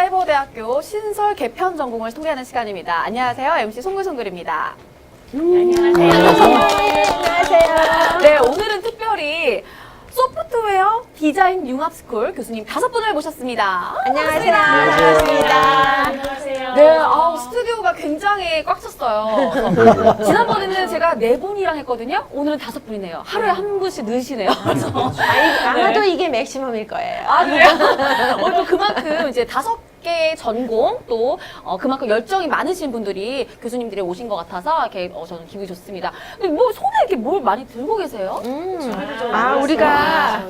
사이버대학교 신설 개편 전공을 소개하는 시간입니다. 안녕하세요. MC 송글송글입니다. 안녕하세요. 네, 오늘은 특별히 소프트웨어 디자인 융합스쿨 교수님 5분을 모셨습니다. 안녕하세요. 반갑습니다. 안녕하세요. 네, 스튜디오가 굉장히 꽉 찼어요. 그래서 지난번에는 제가 4분이랑 했거든요. 오늘은 5분이네요. 하루에 한 분씩 늦으시네요. 아마도 이게 맥시멈일 거예요. 아, 그래요? 또 그만큼 이제 5개 전공 또 그만큼 열정이 많으신 분들이 교수님들이 오신 것 같아서 이렇게 저는 기분이 좋습니다. 근데 뭐 손에 이렇게 뭘 많이 들고 계세요? 우리가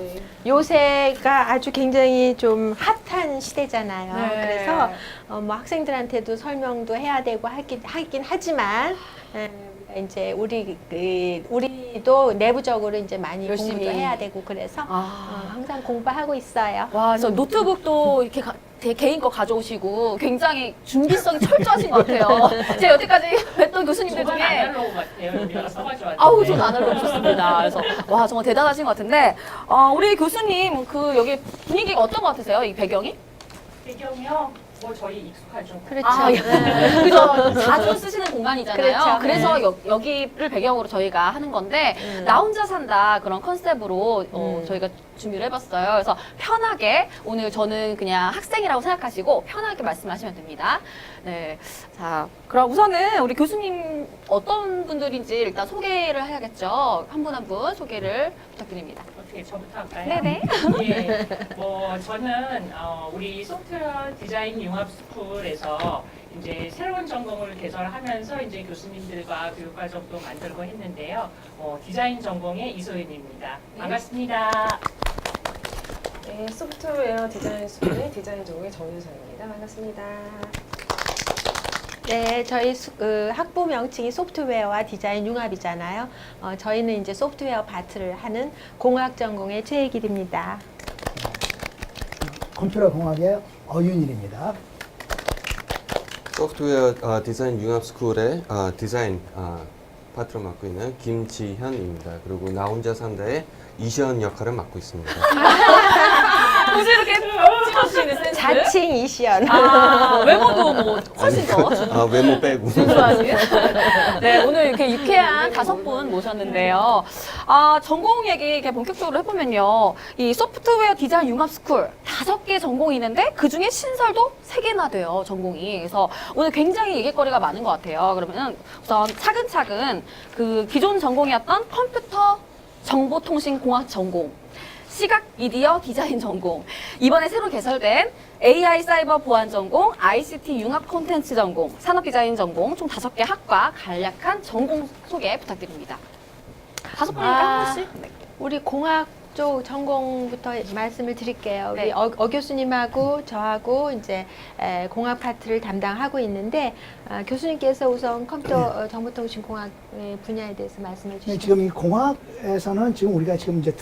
요새가 아주 굉장히 좀 핫한 시대잖아요. 네. 그래서 뭐 학생들한테도 설명도 해야 되고 하긴 하지만 이제 우리도 내부적으로 이제 많이 열심히. 공부도 해야 되고 그래서 항상 공부하고 있어요. 와, 저 노트북도 이렇게 개인 거 가져오시고 굉장히 준비성이 철저하신 것 같아요. 제가 여태까지 뵀던 교수님들 중에 아날로그 같아요. 여기다가 써가지고 아우, 전 아날로그 좋습니다. 그래서 와, 정말 대단하신 것 같은데 우리 교수님 그 여기 분위기가 어떤 것 같으세요? 이 배경이? 배경이요. 뭐 저희 익숙하죠. 그렇죠. 그죠. 자주 쓰시는 공간이잖아요. 그렇죠. 그래서 여기를 배경으로 저희가 하는 건데 나 혼자 산다 그런 컨셉으로 저희가 준비를 해봤어요. 그래서 편하게 오늘 저는 그냥 학생이라고 생각하시고 편하게 말씀하시면 됩니다. 네, 자 그럼 우선은 우리 교수님 어떤 분들인지 일단 소개를 해야겠죠. 한 분 한 분 소개를 부탁드립니다. 어떻게 저부터 할까요? 네네. 예. 뭐 저는 우리 소프트웨어 디자인 융합스쿨에서 이제 새로운 전공을 개설하면서 이제 교수님들과 교육과정도 만들고 했는데요. 디자인 전공의 이소연입니다. 반갑습니다. 네, 소프트웨어 디자인 스쿨의 디자인 전공의 정유선입니다. 반갑습니다. 네, 저희 학부 명칭이 소프트웨어와 디자인 융합이잖아요. 저희는 이제 소프트웨어 파트를 하는 공학 전공의 최혜길입니다. 컴퓨터 공학의 어윤일입니다. 소프트웨어 디자인 융합스쿨의 디자인 파트를 맡고 있는 김지현입니다. 그리고 나 혼자 산다의 이시연 역할을 맡고 있습니다. 굳이 이렇게 찍어주시는 센스? 자칭 이시연. 외모도 뭐 훨씬 더 외모 빼고. 준수하시게. 네, 오늘 이렇게 유쾌한 5분 모셨는데요. 전공 얘기 이렇게 본격적으로 해보면요. 이 소프트웨어 디자인 융합스쿨 5개 전공이 있는데 그 중에 신설도 3개나 돼요, 전공이. 그래서 오늘 굉장히 얘기거리가 많은 것 같아요. 그러면은 우선 차근차근 그 기존 전공이었던 컴퓨터 정보통신공학 전공, 시각 미디어 디자인 전공, 이번에 새로 개설된 AI 사이버 보안 전공, ICT 융합 콘텐츠 전공, 산업 디자인 전공 총 5개 학과 간략한 전공 소개 부탁드립니다. 5분이니까 한 분씩. 네. 우리 공학 쪽 전공부터 말씀을 드릴게요. 우리 네. 어 교수님하고 저하고 이제 공학 파트를 담당하고 있는데 교수님께서 우선 컴퓨터 정보통신공학 분야에 대해서 말씀해 네, 주시죠. 지금 이 공학에서는 지금 우리가 지금 이제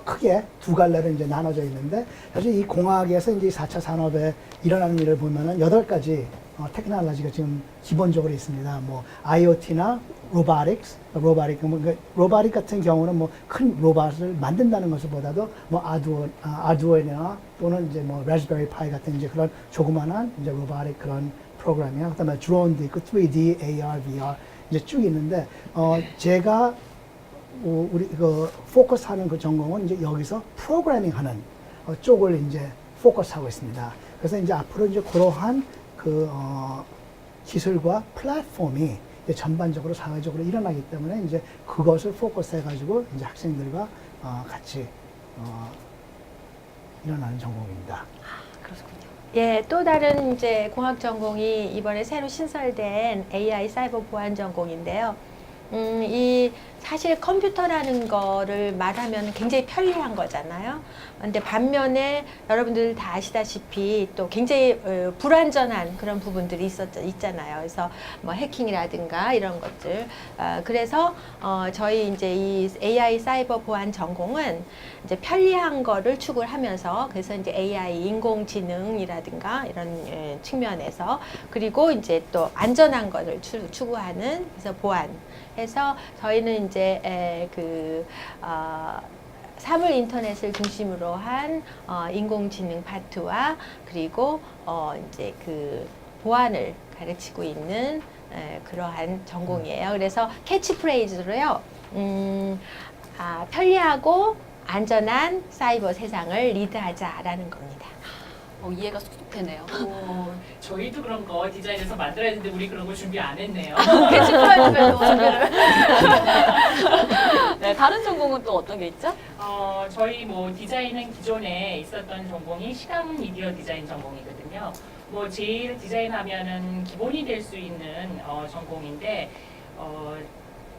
크게 두 갈래로 이제 나눠져 있는데, 사실 이 공학에서 이제 4차 산업에 일어나는 일을 보면은 8가지 테크놀로지가 지금 기본적으로 있습니다. 뭐 IoT나 로보틱 같은 경우는 뭐 큰 로봇을 만든다는 것보다도 뭐 아두오나 또는 이제 뭐 라즈베리 파이 같은 이제 그런 조그만한 이제 로보틱 그런 프로그램이나 그다음에 드론도 있고 3D, AR, VR 이제 쭉 있는데 제가 우리 포커스하는 그 전공은 이제 여기서 프로그래밍하는 쪽을 이제 포커스하고 있습니다. 그래서 이제 앞으로 이제 그러한 기술과 플랫폼이 이제 전반적으로 사회적으로 일어나기 때문에 이제 그것을 포커스해가지고 이제 학생들과 같이 일어나는 전공입니다. 예, 또 다른 이제 공학 전공이 이번에 새로 신설된 AI 사이버 보안 전공인데요. 이 사실 컴퓨터라는 거를 말하면 굉장히 편리한 거잖아요. 근데 반면에 여러분들 다 아시다시피 또 굉장히 불완전한 그런 부분들이 있잖아요. 그래서 뭐 해킹이라든가 이런 것들. 그래서 저희 이제 이 AI 사이버 보안 전공은 이제 편리한 거를 추구를 하면서 그래서 이제 AI 인공지능이라든가 이런 측면에서 그리고 이제 또 안전한 거를 추구하는 그래서 보안. 해서 저희는 이제 사물 인터넷을 중심으로 한 인공지능 파트와 그리고 이제 그 보안을 가르치고 있는 그러한 전공이에요. 그래서 캐치프레이즈로요. 편리하고 안전한 사이버 세상을 리드하자라는 겁니다. 이해가 쏙쏙 되네요. 저희도 그런 거 디자인해서 만들어야 되는데 우리 그런 거 준비 안 했네요. 캐치프라이즈별로 준비를. 네, 다른 전공은 또 어떤 게 있죠? 저희 뭐 디자인은 기존에 있었던 전공이 시각 미디어 디자인 전공이거든요. 뭐 제일 디자인하면은 기본이 될 수 있는 전공인데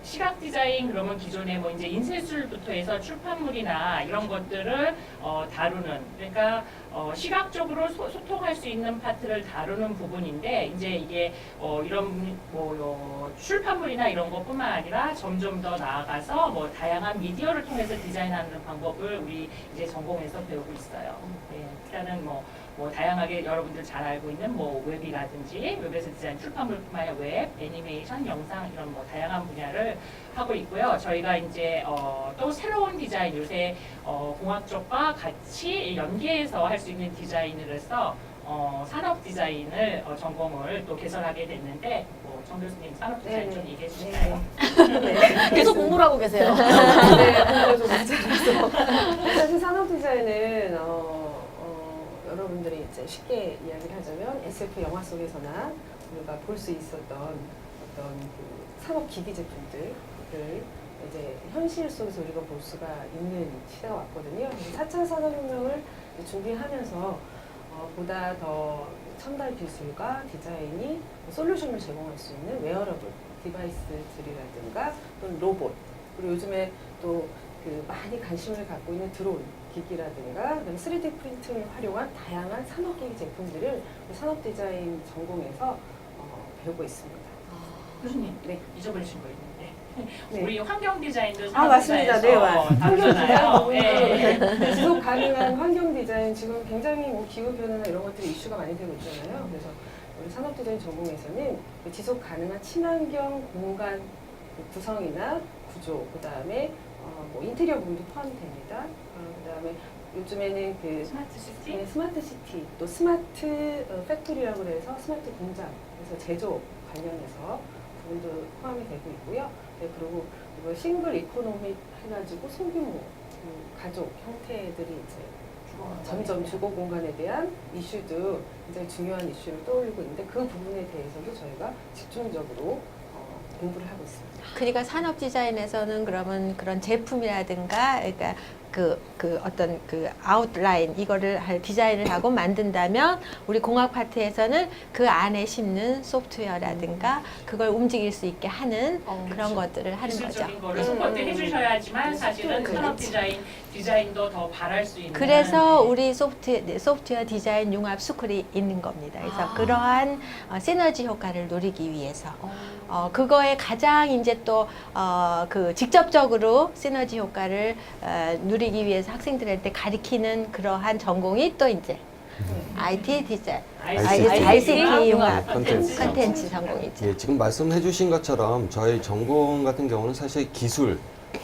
시각 디자인 그러면 기존에 뭐 이제 인쇄술부터 해서 출판물이나 이런 것들을 다루는, 그러니까 시각적으로 소통할 수 있는 파트를 다루는 부분인데, 이제 이게 이런 뭐 출판물이나 이런 것뿐만 아니라 점점 더 나아가서 뭐 다양한 미디어를 통해서 디자인하는 방법을 우리 이제 전공에서 배우고 있어요. 네, 일단은 뭐 다양하게 여러분들 잘 알고 있는 뭐 웹이라든지 웹에서 디자인 출판물뿐만 아니라 웹, 애니메이션, 영상 이런 뭐 다양한 분야를 하고 있고요. 저희가 이제 또 새로운 디자인, 요새 공학 쪽과 같이 연계해서 할 수 있는 디자인을 해서 산업 디자인을 전공을 또 개설하게 됐는데, 정 교수님 산업 디자인 좀 얘기해 주실까요? 계속 공부를 하고 계세요. 네, 공부가 좀 모자라서. 사실 산업 디자인은 여러분들이 이제 쉽게 이야기를 하자면 SF 영화 속에서나 우리가 볼 수 있었던 어떤 그 산업 기기 제품들을 이제 현실 속에서 우리가 볼 수가 있는 시대가 왔거든요. 4차 산업혁명을 준비하면서 보다 더 첨단 기술과 디자인이 솔루션을 제공할 수 있는 웨어러블 디바이스들이라든가 또는 로봇, 그리고 요즘에 또 그 많이 관심을 갖고 있는 드론 기기라든가 3D 프린팅을 활용한 다양한 산업기기 제품들을 산업 디자인 전공에서 배우고 있습니다. 교수님, 네. 잊어버리신 거 있는데. 네. 우리 환경 디자인도 맞습니다. 네, 환경 디자인 다루잖아요. 네. 너무 지속 가능한 환경 디자인, 지금 굉장히 뭐 기후 변화나 이런 것들이 이슈가 많이 되고 있잖아요. 그래서 우리 산업 디자인 전공에서는 그 지속 가능한 친환경 공간 구성이나 구조, 그 다음에 뭐 인테리어 부분도 포함이 됩니다. 그 다음에 요즘에는 그 스마트 시티? 네, 스마트 시티, 또 스마트 팩토리라고 해서 스마트 공장, 그래서 제조 관련해서 부분도 포함이 되고 있고요. 네, 그리고 이거 싱글 이코노미 해가지고 소규모 가족 형태들이 이제 점점 주거 공간에 대한 이슈도 굉장히 중요한 이슈를 떠올리고 있는데, 그 부분에 대해서도 저희가 집중적으로 공부를 하고 있습니다. 그러니까 산업 디자인에서는 그러면 그런 제품이라든가, 그러니까 그 어떤 그 아웃라인 이거를 디자인을 하고 만든다면, 우리 공학 파트에서는 그 안에 심는 소프트웨어라든가 그걸 움직일 수 있게 하는 그런 것들을 하는 거죠. 기술적인 거를 서포트 해주셔야지만 사실은 산업 디자인도 더 바랄 수 있는. 그래서 우리 소프트웨어 디자인 융합 스쿨이 있는 겁니다. 그래서 그러한 시너지 효과를 누리기 위해서 그거에 가장 이제 또 그 직접적으로 시너지 효과를 누리기 위해서 학생들한테 가르치는 그러한 전공이 또 이제 IT 디자인, ICT 융합 컨텐츠 전공이죠. 예, 지금 말씀해 주신 것처럼 저희 전공 같은 경우는 사실 기술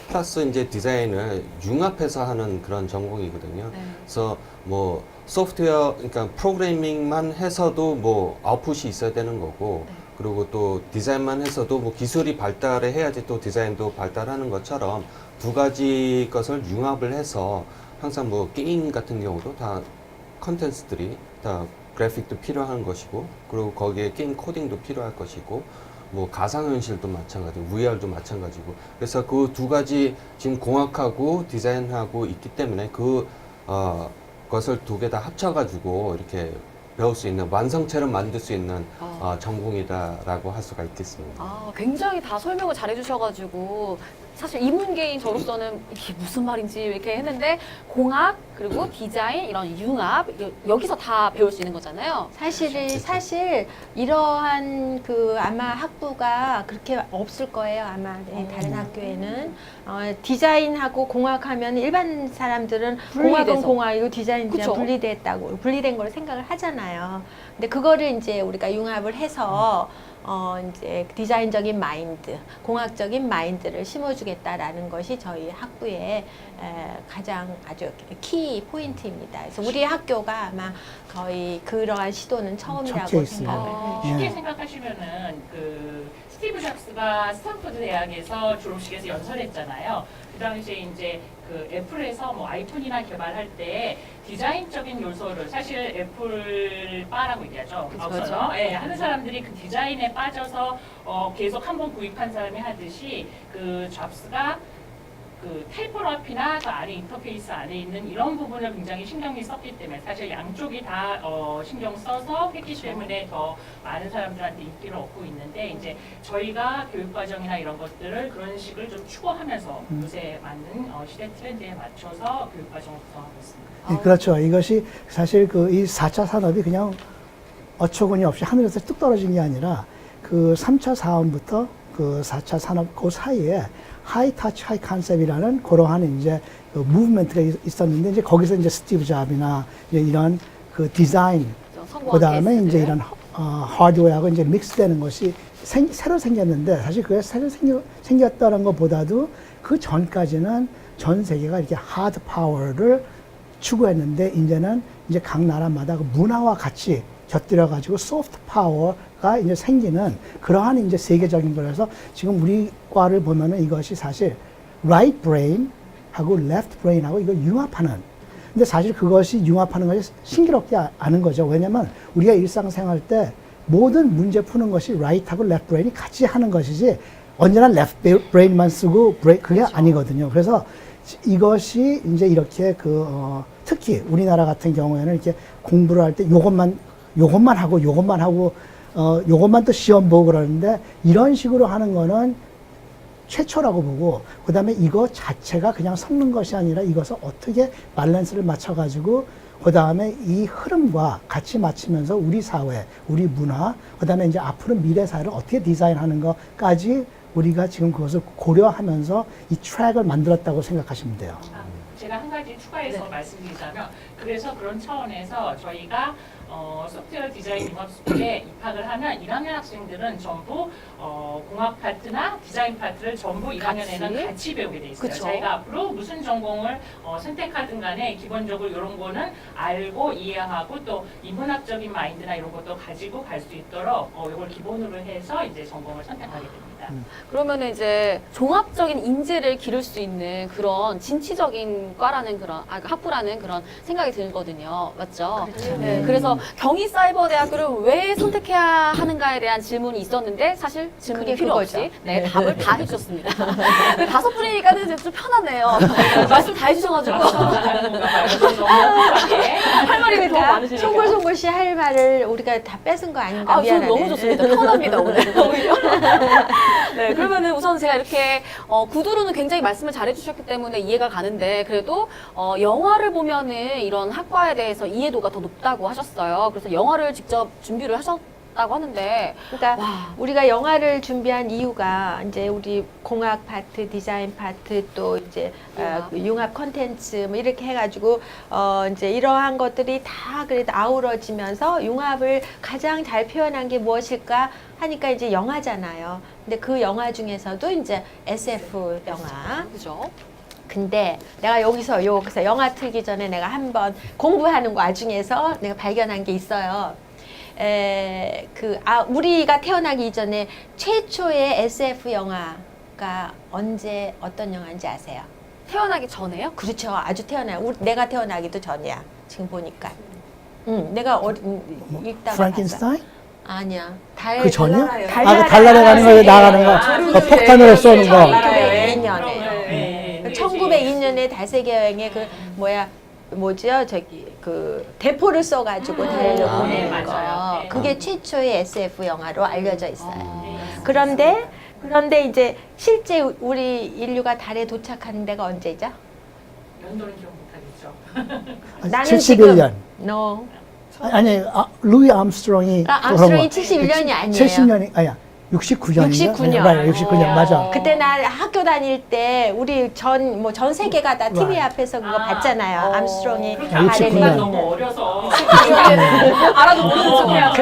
플러스 이제 디자인을 융합해서 하는 그런 전공이거든요. 그래서 뭐 소프트웨어, 그러니까 프로그래밍만 해서도 뭐 아웃풋이 있어야 되는 거고, 그리고 또 디자인만 해서도 뭐 기술이 발달을 해야지 또 디자인도 발달하는 것처럼 두 가지 것을 융합을 해서 항상 뭐 게임 같은 경우도 다 컨텐츠들이 다 그래픽도 필요한 것이고, 그리고 거기에 게임 코딩도 필요할 것이고, 뭐 가상현실도 마찬가지고 VR도 마찬가지고, 그래서 그 두 가지 지금 공학하고 디자인하고 있기 때문에 그 것을 두 개 다 합쳐가지고 이렇게 배울 수 있는, 완성체를 만들 수 있는 전공이다라고 할 수가 있겠습니다. 굉장히 다 설명을 잘 해주셔가지고 사실 이문계인 저로서는 이게 무슨 말인지 이렇게 했는데, 공학 그리고 디자인 이런 융합 여기서 다 배울 수 있는 거잖아요. 사실 이러한 그 아마 학부가 그렇게 없을 거예요. 아마 다른 학교에는 디자인하고 공학하면 일반 사람들은 공학은 분리돼서. 공학이고 디자인은 그쵸. 분리된 걸 생각을 하잖아요. 근데 그거를 이제 우리가 융합을 해서 이제 디자인적인 마인드, 공학적인 마인드를 심어주겠다라는 것이 저희 학부의 가장 아주 키 포인트입니다. 그래서 우리 학교가 아마 거의 그러한 시도는 처음이라고 적혀 있습니다. 생각을 해요. 쉽게 예. 생각하시면은 그 스티브 잡스가 스탠퍼드 대학에서 졸업식에서 연설했잖아요. 그 당시에 이제 그 애플에서 뭐 아이폰이나 개발할 때 디자인적인 요소를 사실 애플 바라고 얘기하죠. 그렇죠. 예, 하는 사람들이 그 디자인에 빠져서 계속 한번 구입한 사람이 하듯이 그 잡스가 그 타이포그래피나 그 안에 인터페이스 안에 있는 이런 부분을 굉장히 신경이 썼기 때문에 사실 양쪽이 다 신경 써서 했기 때문에 더 많은 사람들한테 인기를 얻고 있는데 이제 저희가 교육과정이나 이런 것들을 그런 식을 좀 추구하면서 요새 맞는 시대 트렌드에 맞춰서 교육과정을 구성하고 있습니다. 예, 그렇죠. 이것이 사실 그 이 4차 산업이 그냥 어처구니 없이 하늘에서 뚝 떨어진 게 아니라 그 3차 사업부터 그 4차 산업 그 사이에 하이 타치 하이 컨셉이라는 그러한 이제 그 무브먼트가 있었는데 이제 거기서 이제 스티브 잡이나 이제 이런 그 디자인 성공한 그 다음에 케이스들. 이제 이런 하드웨어하고 이제 믹스되는 것이 새로 생겼는데 사실 그게 새로 생겼다는 것보다도 그 전까지는 전 세계가 이렇게 하드 파워를 추구했는데 이제는 이제 각 나라마다 그 문화와 같이 곁들여 가지고 소프트 파워가 이제 생기는 그러한 이제 세계적인 거라서 지금 우리 과를 보면은 이것이 사실 right brain 하고 left brain 하고 이걸 융합하는 근데 사실 그것이 융합하는 것이 신기롭지 않은 거죠. 왜냐면 우리가 일상생활 때 모든 문제 푸는 것이 right하고 left brain이 같이 하는 것이지 언제나 left brain만 쓰고 그게 아니거든요. 그래서 이것이 이제 이렇게 특히 우리나라 같은 경우에는 이렇게 공부를 할 때 요것만 하고 요것만 또 시험 보고 그러는데 이런 식으로 하는 거는 최초라고 보고 그다음에 이거 자체가 그냥 섞는 것이 아니라 이것을 어떻게 밸런스를 맞춰가지고 그다음에 이 흐름과 같이 맞추면서 우리 사회, 우리 문화, 그다음에 이제 앞으로 미래 사회를 어떻게 디자인하는 것까지 우리가 지금 그것을 고려하면서 이 트랙을 만들었다고 생각하시면 돼요. 제가 한 가지 추가해서 말씀드리자면 그래서 그런 차원에서 저희가 소프트웨어 디자인 융합스쿨에 입학을 하면 1학년 학생들은 전부 공학 파트나 디자인 파트를 전부 1학년에는 같이 배우게 돼 있어요. 그쵸. 저희가 앞으로 무슨 전공을 선택하든 간에 기본적으로 이런 거는 알고 이해하고 또 인문학적인 마인드나 이런 것도 가지고 갈 수 있도록 이걸 기본으로 해서 이제 전공을 선택하게 됩니다. 그러면 이제 종합적인 인재를 기를 수 있는 그런 진취적인 과라는 그런 학부라는 그런 생각이 들거든요. 맞죠? 그렇죠. 네, 그래서 경희사이버대학교를 왜 선택해야 하는가에 대한 질문이 있었는데 사실 질문이 그게 필요 그거죠. 없이 네, 답을 다 해주셨습니다. 5분이니까는 이제 좀 편하네요. 말씀 다 해주셔가지고 할 말이 더 많으시니까. 송골송골 씨 할 말을 우리가 다 뺏은 거 아닌가 아, 미안하네. 저는 너무 좋습니다. 편합니다, 오늘. 오히려. 네, 그러면은 우선 제가 이렇게 구두로는 굉장히 말씀을 잘 해주셨기 때문에 이해가 가는데 그래도 영화를 보면은 이런 학과에 대해서 이해도가 더 높다고 하셨어요. 그래서 영화를 직접 준비를 하셨다고 하는데 그러니까 와. 우리가 영화를 준비한 이유가 이제 우리 공학 파트, 디자인 파트 또 이제 융합 콘텐츠 뭐 이렇게 해가지고 이제 이러한 것들이 다 그래도 아우러지면서 융합을 가장 잘 표현한 게 무엇일까 하니까 이제 영화잖아요. 근데 그 영화 중에서도 이제 SF 영화. 그죠? 근데 내가 여기서 영화 틀기 전에 내가 한번 공부하는 와중에서 내가 발견한 게 있어요. 우리가 태어나기 이전에 최초의 SF 영화가 언제 어떤 영화인지 아세요? 태어나기 전에요? 그렇죠. 아주 내가 태어나기도 전이야. 지금 보니까. 내가 읽다가 프랑켄스타인? 봤어. 아니야. 그 전이요? 달나라에 달나라에 가는 거 나가는 거, 그 폭탄으로 쏘는 거. 1902년에 1902년에 달세계 여행에 뭐죠? 대포를 써가지고 달려보는 네, 거. 맞아요. 네. 그게 최초의 SF 영화로 알려져 있어요. 네. 그런데 이제 실제 우리 인류가 달에 도착하는 데가 언제죠? 연도는 기억 못하겠죠. 나는 71년. No. 루이 암스트롱이 암스트롱이 71년이 아니에요. 70년이 아니야. 69년이요? 69년. 69년 맞아. 그때 나 학교 다닐 때 우리 전 세계가 다 TV 앞에서 그거 봤잖아요. 암스트롱이 그렇게 아, 69년. 아직은 너무 어려서 알아도 모르는 척해요.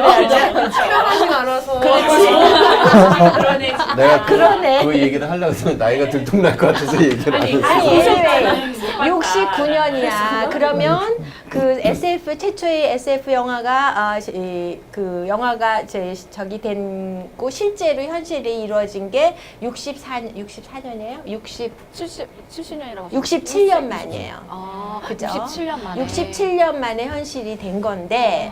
태어나지가 않아서. 그러네. 내가 그러네. 그 얘기를 하려고 해서 나이가 들통날 것 같아서 얘기를 안 했어. 아니, anyway, 못 봤다. 69년이야. 그러면 그 SF 최초의 SF 영화가 그 영화가 저기 된고 실제로 현실이 이루어진 게 64년이에요? 70년이라고 67년 만이에요. 아, 그죠? 67년 만에. 67년 만에 현실이 된 건데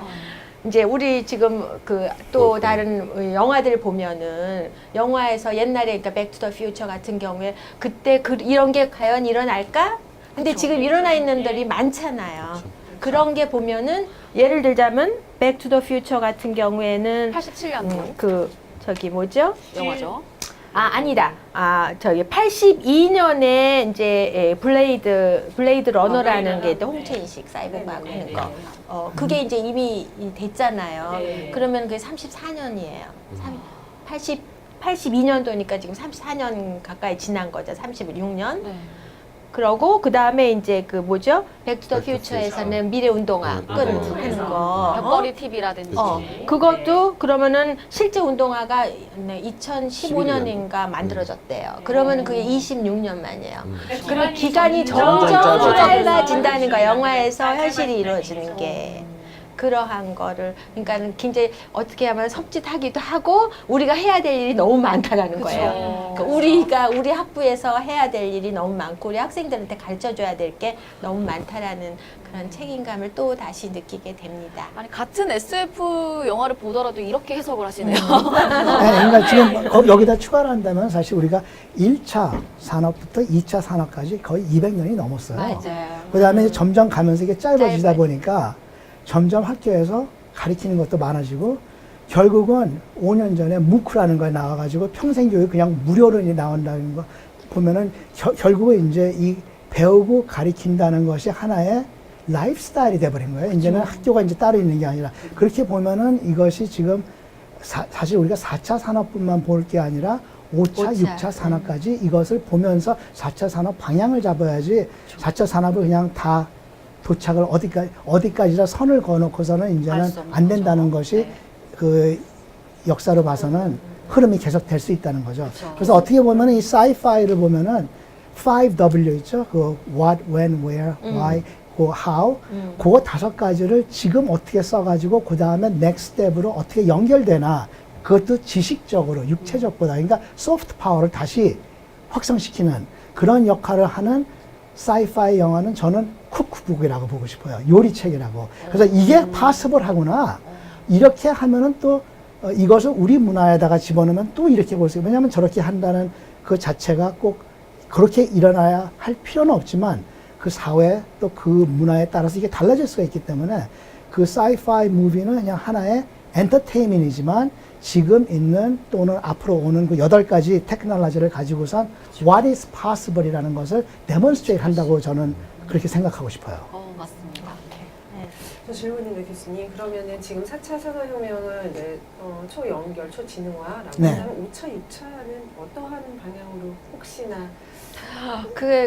이제 우리 지금 그 또 다른 영화들 보면은 영화에서 옛날에 그러니까 백투더퓨처 같은 경우에 그때 이런 게 과연 일어날까? 근데 지금 일어나 있는 들이 많잖아요. 그런 게 보면은 예를 들자면 백투더퓨처 같은 경우에는 87년도 그 저기 뭐죠? 영화죠. 아니다. 저기 82년에 이제 블레이드 러너라는 게 홍채인식 사이버그 하는 거. 그게 이제 이미 됐잖아요. 네. 그러면 그게 34년이에요. 82년도니까 지금 34년 가까이 지난 거죠. 36년. 네. 그러고 그 다음에 이제 그 뭐죠? 백투더 Back to the 퓨처에서는 미래 운동화 끈 하는 거. 벽걸이 TV라든지. 그것도 그러면은 실제 운동화가 2015년인가 만들어졌대요. 그러면 그게 26년 만이에요. 그리고 기간이 점점 짧아진다는 거 영화에서 현실이 이루어지는 게. 그러한 거를 그러니까 굉장히 어떻게 하면 섬찟하기도 하고 우리가 해야 될 일이 너무 많다라는 거예요. 그러니까 우리 학부에서 해야 될 일이 너무 많고 우리 학생들한테 가르쳐 줘야 될 게 너무 많다라는 그런 책임감을 또 다시 느끼게 됩니다. 아니 같은 SF 영화를 보더라도 이렇게 해석을 하시네요. 네, 그러니까 지금 여기다 추가를 한다면 사실 우리가 1차 산업부터 2차 산업까지 거의 200년이 넘었어요. 맞아요. 그 다음에 점점 가면서 이게 짧아지다 보니까 점점 학교에서 가르치는 것도 많아지고 결국은 5년 전에 무크라는 거에 나와가지고 평생교육 그냥 무료로 나온다는 거 보면은 결국은 이제 이 배우고 가르친다는 것이 하나의 라이프 스타일이 돼버린 거예요. 이제는 학교가 이제 따로 있는 게 아니라 그렇게 보면은 이것이 지금 사실 우리가 4차 산업뿐만 볼 게 아니라 5차, 6차 산업까지 이것을 보면서 4차 산업 방향을 잡아야지 4차 산업을 그냥 다 도착을 어디까지라 선을 그어놓고서는 이제는 안 된다는 것이 그 역사로 봐서는 흐름이 계속 될 수 있다는 거죠. 그래서 어떻게 보면은 이 사이파이를 보면은 5W 있죠. 그 what, when, where, why, 그 how. 그거 5가지를 지금 어떻게 써가지고 그 다음에 next step으로 어떻게 연결되나 그것도 지식적으로 육체적보다 그러니까 소프트 파워를 다시 확성시키는 그런 역할을 하는 사이파이 영화는 저는 쿡북이라고 보고 싶어요. 요리책이라고. 그래서 이게 possible 하구나. 이렇게 하면은 또 이것을 우리 문화에다가 집어넣으면 또 이렇게 볼 수 있어요. 왜냐하면 저렇게 한다는 그 자체가 꼭 그렇게 일어나야 할 필요는 없지만 그 사회 또 그 문화에 따라서 이게 달라질 수가 있기 때문에 그 사이파이 무비는 그냥 하나의 엔터테인먼트이지만 지금 있는 또는 앞으로 오는 그 8가지 테크놀로지를 가지고선 what is possible이라는 것을 데몬스트레이트 한다고 저는 그렇게 생각하고 싶어요. 맞습니다. 저 질문인데 교수님 그러면은 지금 4차 산업혁명을 이제 초연결, 초지능화라고 네. 하면 5차, 6차는 어떠한 방향으로 혹시나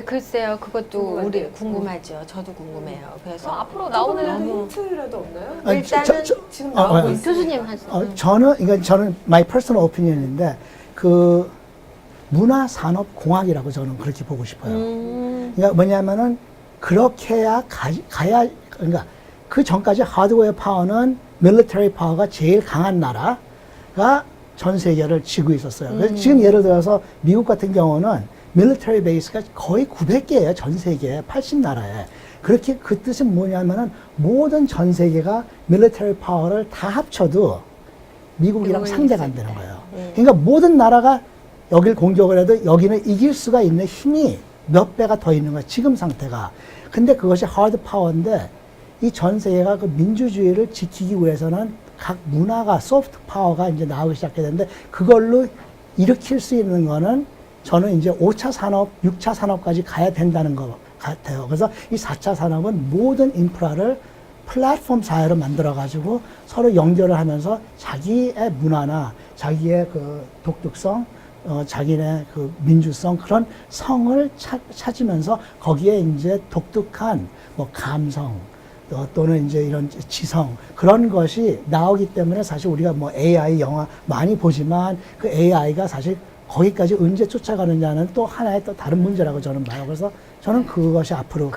글쎄요, 그것도 궁금한데요. 우리 궁금하죠. 저도 궁금해요. 그래서 앞으로 나오는 나오는 힌트라도 없나요? 아니, 일단은 지금 나오고 네. 있어요. 교수님 하세요. 저는 my personal opinion인데 그 문화 산업 공학이라고 저는 그렇게 보고 싶어요. 그러니까 뭐냐면은 그렇게 해야 가야 그러니까 그 전까지 하드웨어 파워는 밀리터리 파워가 제일 강한 나라가 전 세계를 쥐고 있었어요. 그래서 지금 예를 들어서 미국 같은 경우는 밀리터리 베이스가 거의 900개예요. 전 세계에 80나라에. 그렇게 그 뜻은 뭐냐면은 모든 전 세계가 밀리터리 파워를 다 합쳐도 미국이랑 상대가 안 되는 거예요. 그러니까 모든 나라가 여길 공격을 해도 여기는 이길 수가 있는 힘이 몇 배가 더 있는 거야. 지금 상태가. 근데 그것이 하드 파워인데 이 전 세계가 그 민주주의를 지키기 위해서는 각 문화가 소프트 파워가 이제 나오기 시작했는데 그걸로 일으킬 수 있는 거는 저는 이제 5차 산업, 6차 산업까지 가야 된다는 것 같아요. 그래서 이 4차 산업은 모든 인프라를 플랫폼 사회로 만들어가지고 서로 연결을 하면서 자기의 문화나 자기의 그 독특성, 자기네 그 민주성 그런 성을 찾으면서 거기에 이제 독특한 뭐 감성 또는 이제 이런 지성 그런 것이 나오기 때문에 사실 우리가 뭐 AI 영화 많이 보지만 그 AI가 사실 거기까지 언제 쫓아가느냐는 또 하나의 또 다른 문제라고 저는 봐요. 그래서 저는 그것이 앞으로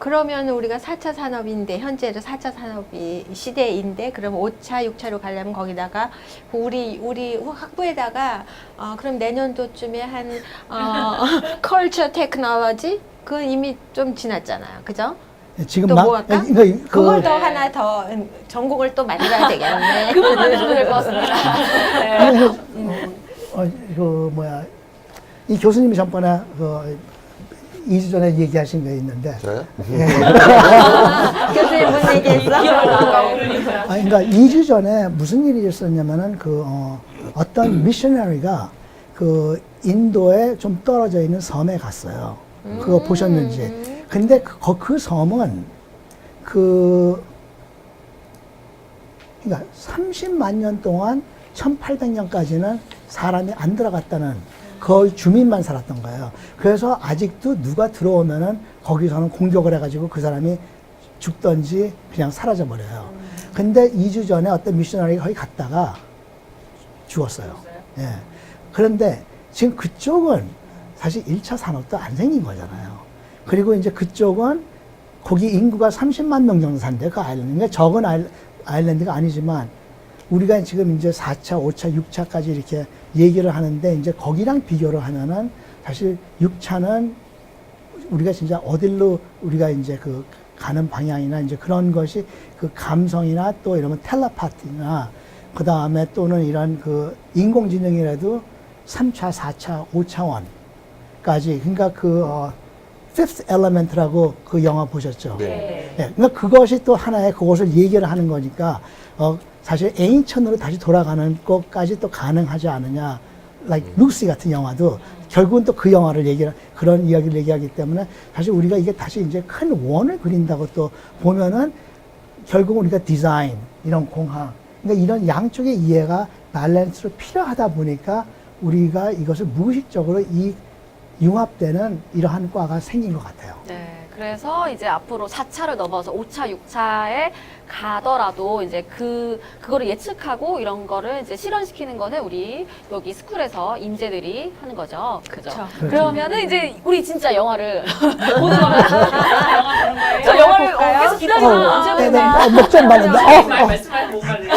그러면 우리가 4차 산업인데 현재는 4차 산업이 시대인데 그럼 5차, 6차로 가려면 거기다가 우리 학부에다가 그럼 내년도쯤에 한 컬처 테크놀로지 그 이미 좀 지났잖아요. 그죠? 지금 또 막 뭐 할까? 그러니까 그걸 더 네. 하나 더 전공을 또 만들어야 되겠네. 그만 만드셔도 될 것 같습니다. 네. 그 뭐야 이 교수님이 전번에 그 2주 전에 얘기하신 게 있는데 저요? 교수님 무슨 얘기했어? 그러니까 2주 전에 무슨 일이 있었냐면은 그 어떤 미셔너리가 그 인도에 좀 떨어져 있는 섬에 갔어요. 그거 보셨는지. 근데 그 섬은 그러니까 30만 년 동안 1800년까지는 사람이 안 들어갔다는 거의 주민만 살았던 거예요. 그래서 아직도 누가 들어오면은 거기서는 공격을 해가지고 그 사람이 죽던지 그냥 사라져 버려요. 근데 2주 전에 어떤 미셔너리가 거기 갔다가 죽었어요. 예. 그런데 지금 그쪽은 사실 1차 산업도 안 생긴 거잖아요. 그리고 이제 그쪽은 거기 인구가 30만 명 정도 산대, 그 아일랜드가. 적은 아일랜드가 아니지만 우리가 지금 이제 4차, 5차, 6차까지 이렇게 얘기를 하는데 이제 거기랑 비교를 하면은 사실 6차는 우리가 진짜 어딜로 우리가 이제 그 가는 방향이나 이제 그런 것이 그 감성이나 또 이러면 텔레파티나 그 다음에 또는 이런 그 인공지능이라도 3차, 4차, 5차원까지 그러니까 그 Fifth Element라고 그 영화 보셨죠? 네. 네, 그러니까 그것이 또 하나의 그것을 얘기를 하는 거니까 사실 애인천으로 다시 돌아가는 것까지 또 가능하지 않느냐. like 루시 같은 영화도 결국은 또 그 영화를 그런 이야기를 얘기하기 때문에 사실 우리가 이게 다시 이제 큰 원을 그린다고 또 보면은 결국 우리가 디자인, 이런 공학, 그러니까 이런 양쪽의 이해가 밸런스로 필요하다 보니까 우리가 이것을 무의식적으로 이 융합되는 이러한 과가 생긴 것 같아요. 네, 그래서 이제 앞으로 4차를 넘어서 5차, 6차에 가더라도 이제 그거를 예측하고 이런 거를 이제 실현시키는 거는 우리 여기 스쿨에서 인재들이 하는 거죠. 그죠? 그렇죠. 그러면은 이제 우리 진짜 영화를 보는 거면 저 영화를 계속 기다리고 언제 볼까? 목좀 말린다. 말씀하신 못 말해요.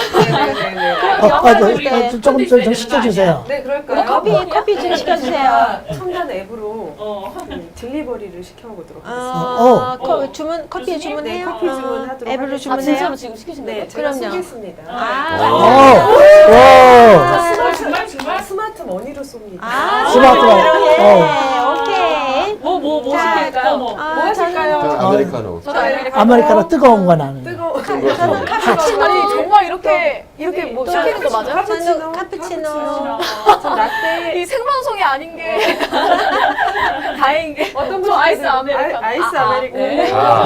네네네. 조금 좀 시켜주세요. 네, 그럴까요? 커피 좀 시켜주세요. 첨단 앱으로 어, 딜리버리를 시켜보도록 하겠습니다. 주문 커피 교수님? 주문해요? 네, 커피 주문하도록 앱으로 하겠습니다. 아, 주문해요? 진짜로 지금 시키신다고요? 네, 제가 그럼요. 쏘겠습니다. 정말 스마트 머니로 쏩니다. 스마트폰. 오케이. 뭐 자, 시킬까요? 뭐 하실까요? 아메리카노. 저도 아메리카노 뜨거운 거 나는. 뜨거운 아니 정말 이렇게 뭐 시키는 거 맞아요? 저는 카푸치노. 전 라떼. 이 생방송이 아닌 게 다행인 게 어떤 저 아이스 아메리카노. 아이스 아메리카노. 네. 아.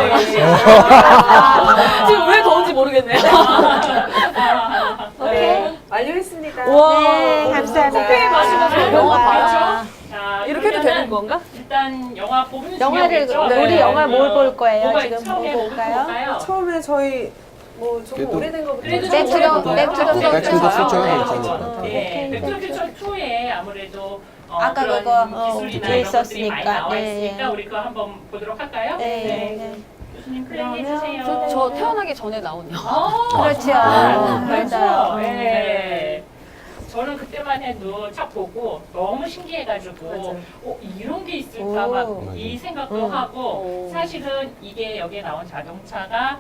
지금 왜 더운지 모르겠네요. 네, 완료했습니다. 네, 감사합니다. 커피 마시면서 영화 봐야죠. 자, 이렇게 해도 그러면은 되는 건가? 일단 영화 보면 영화를 중요하겠죠? 우리 영화 뭘 볼 거예요? 뭐가 지금 처음에 뭐 뭐 볼까요? 볼까요? 처음에 저희 뭐 조금 그래도- 오래된 거부터 그래도 백 투 더- 백 투 더 퓨처 퓨처 괜찮아요. 네, 오케이. 백투더 퓨처 2에 아무래도 아까 그런 그거, 기술이나 뒤에 이런 것들이 많이 있었으니까. 나와 네, 있으니까 네. 우리 그거 한번 보도록 할까요? 네. 교수님 플레이 해주세요. 저 태어나기 전에 나온 영화. 그렇죠. 그렇죠. 맞아요. 네. 저는 그때만 해도 딱 보고 너무 신기해가지고 맞아요. 이런 게 있을까 오. 막 이 생각도 하고 오. 사실은 이게 여기에 나온 자동차가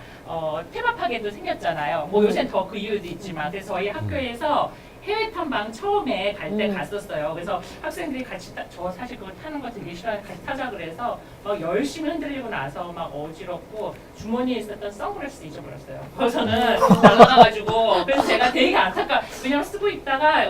테마파크에도 생겼잖아요. 뭐 요새는 더 그 이유도 있지만 그래서 저희 학교에서 해외 탐방 처음에 갈 때 갔었어요. 그래서 학생들이 같이 저 사실 그거 타는 거 되게 싫어해 같이 타자 그래서 막 열심히 흔들리고 나서 막 어지럽고 주머니에 있었던 선글라스 잊어버렸어요. 그래서는 날아가가지고 그래서 제가 되게 안타까. 왜냐면 쓰고 있다가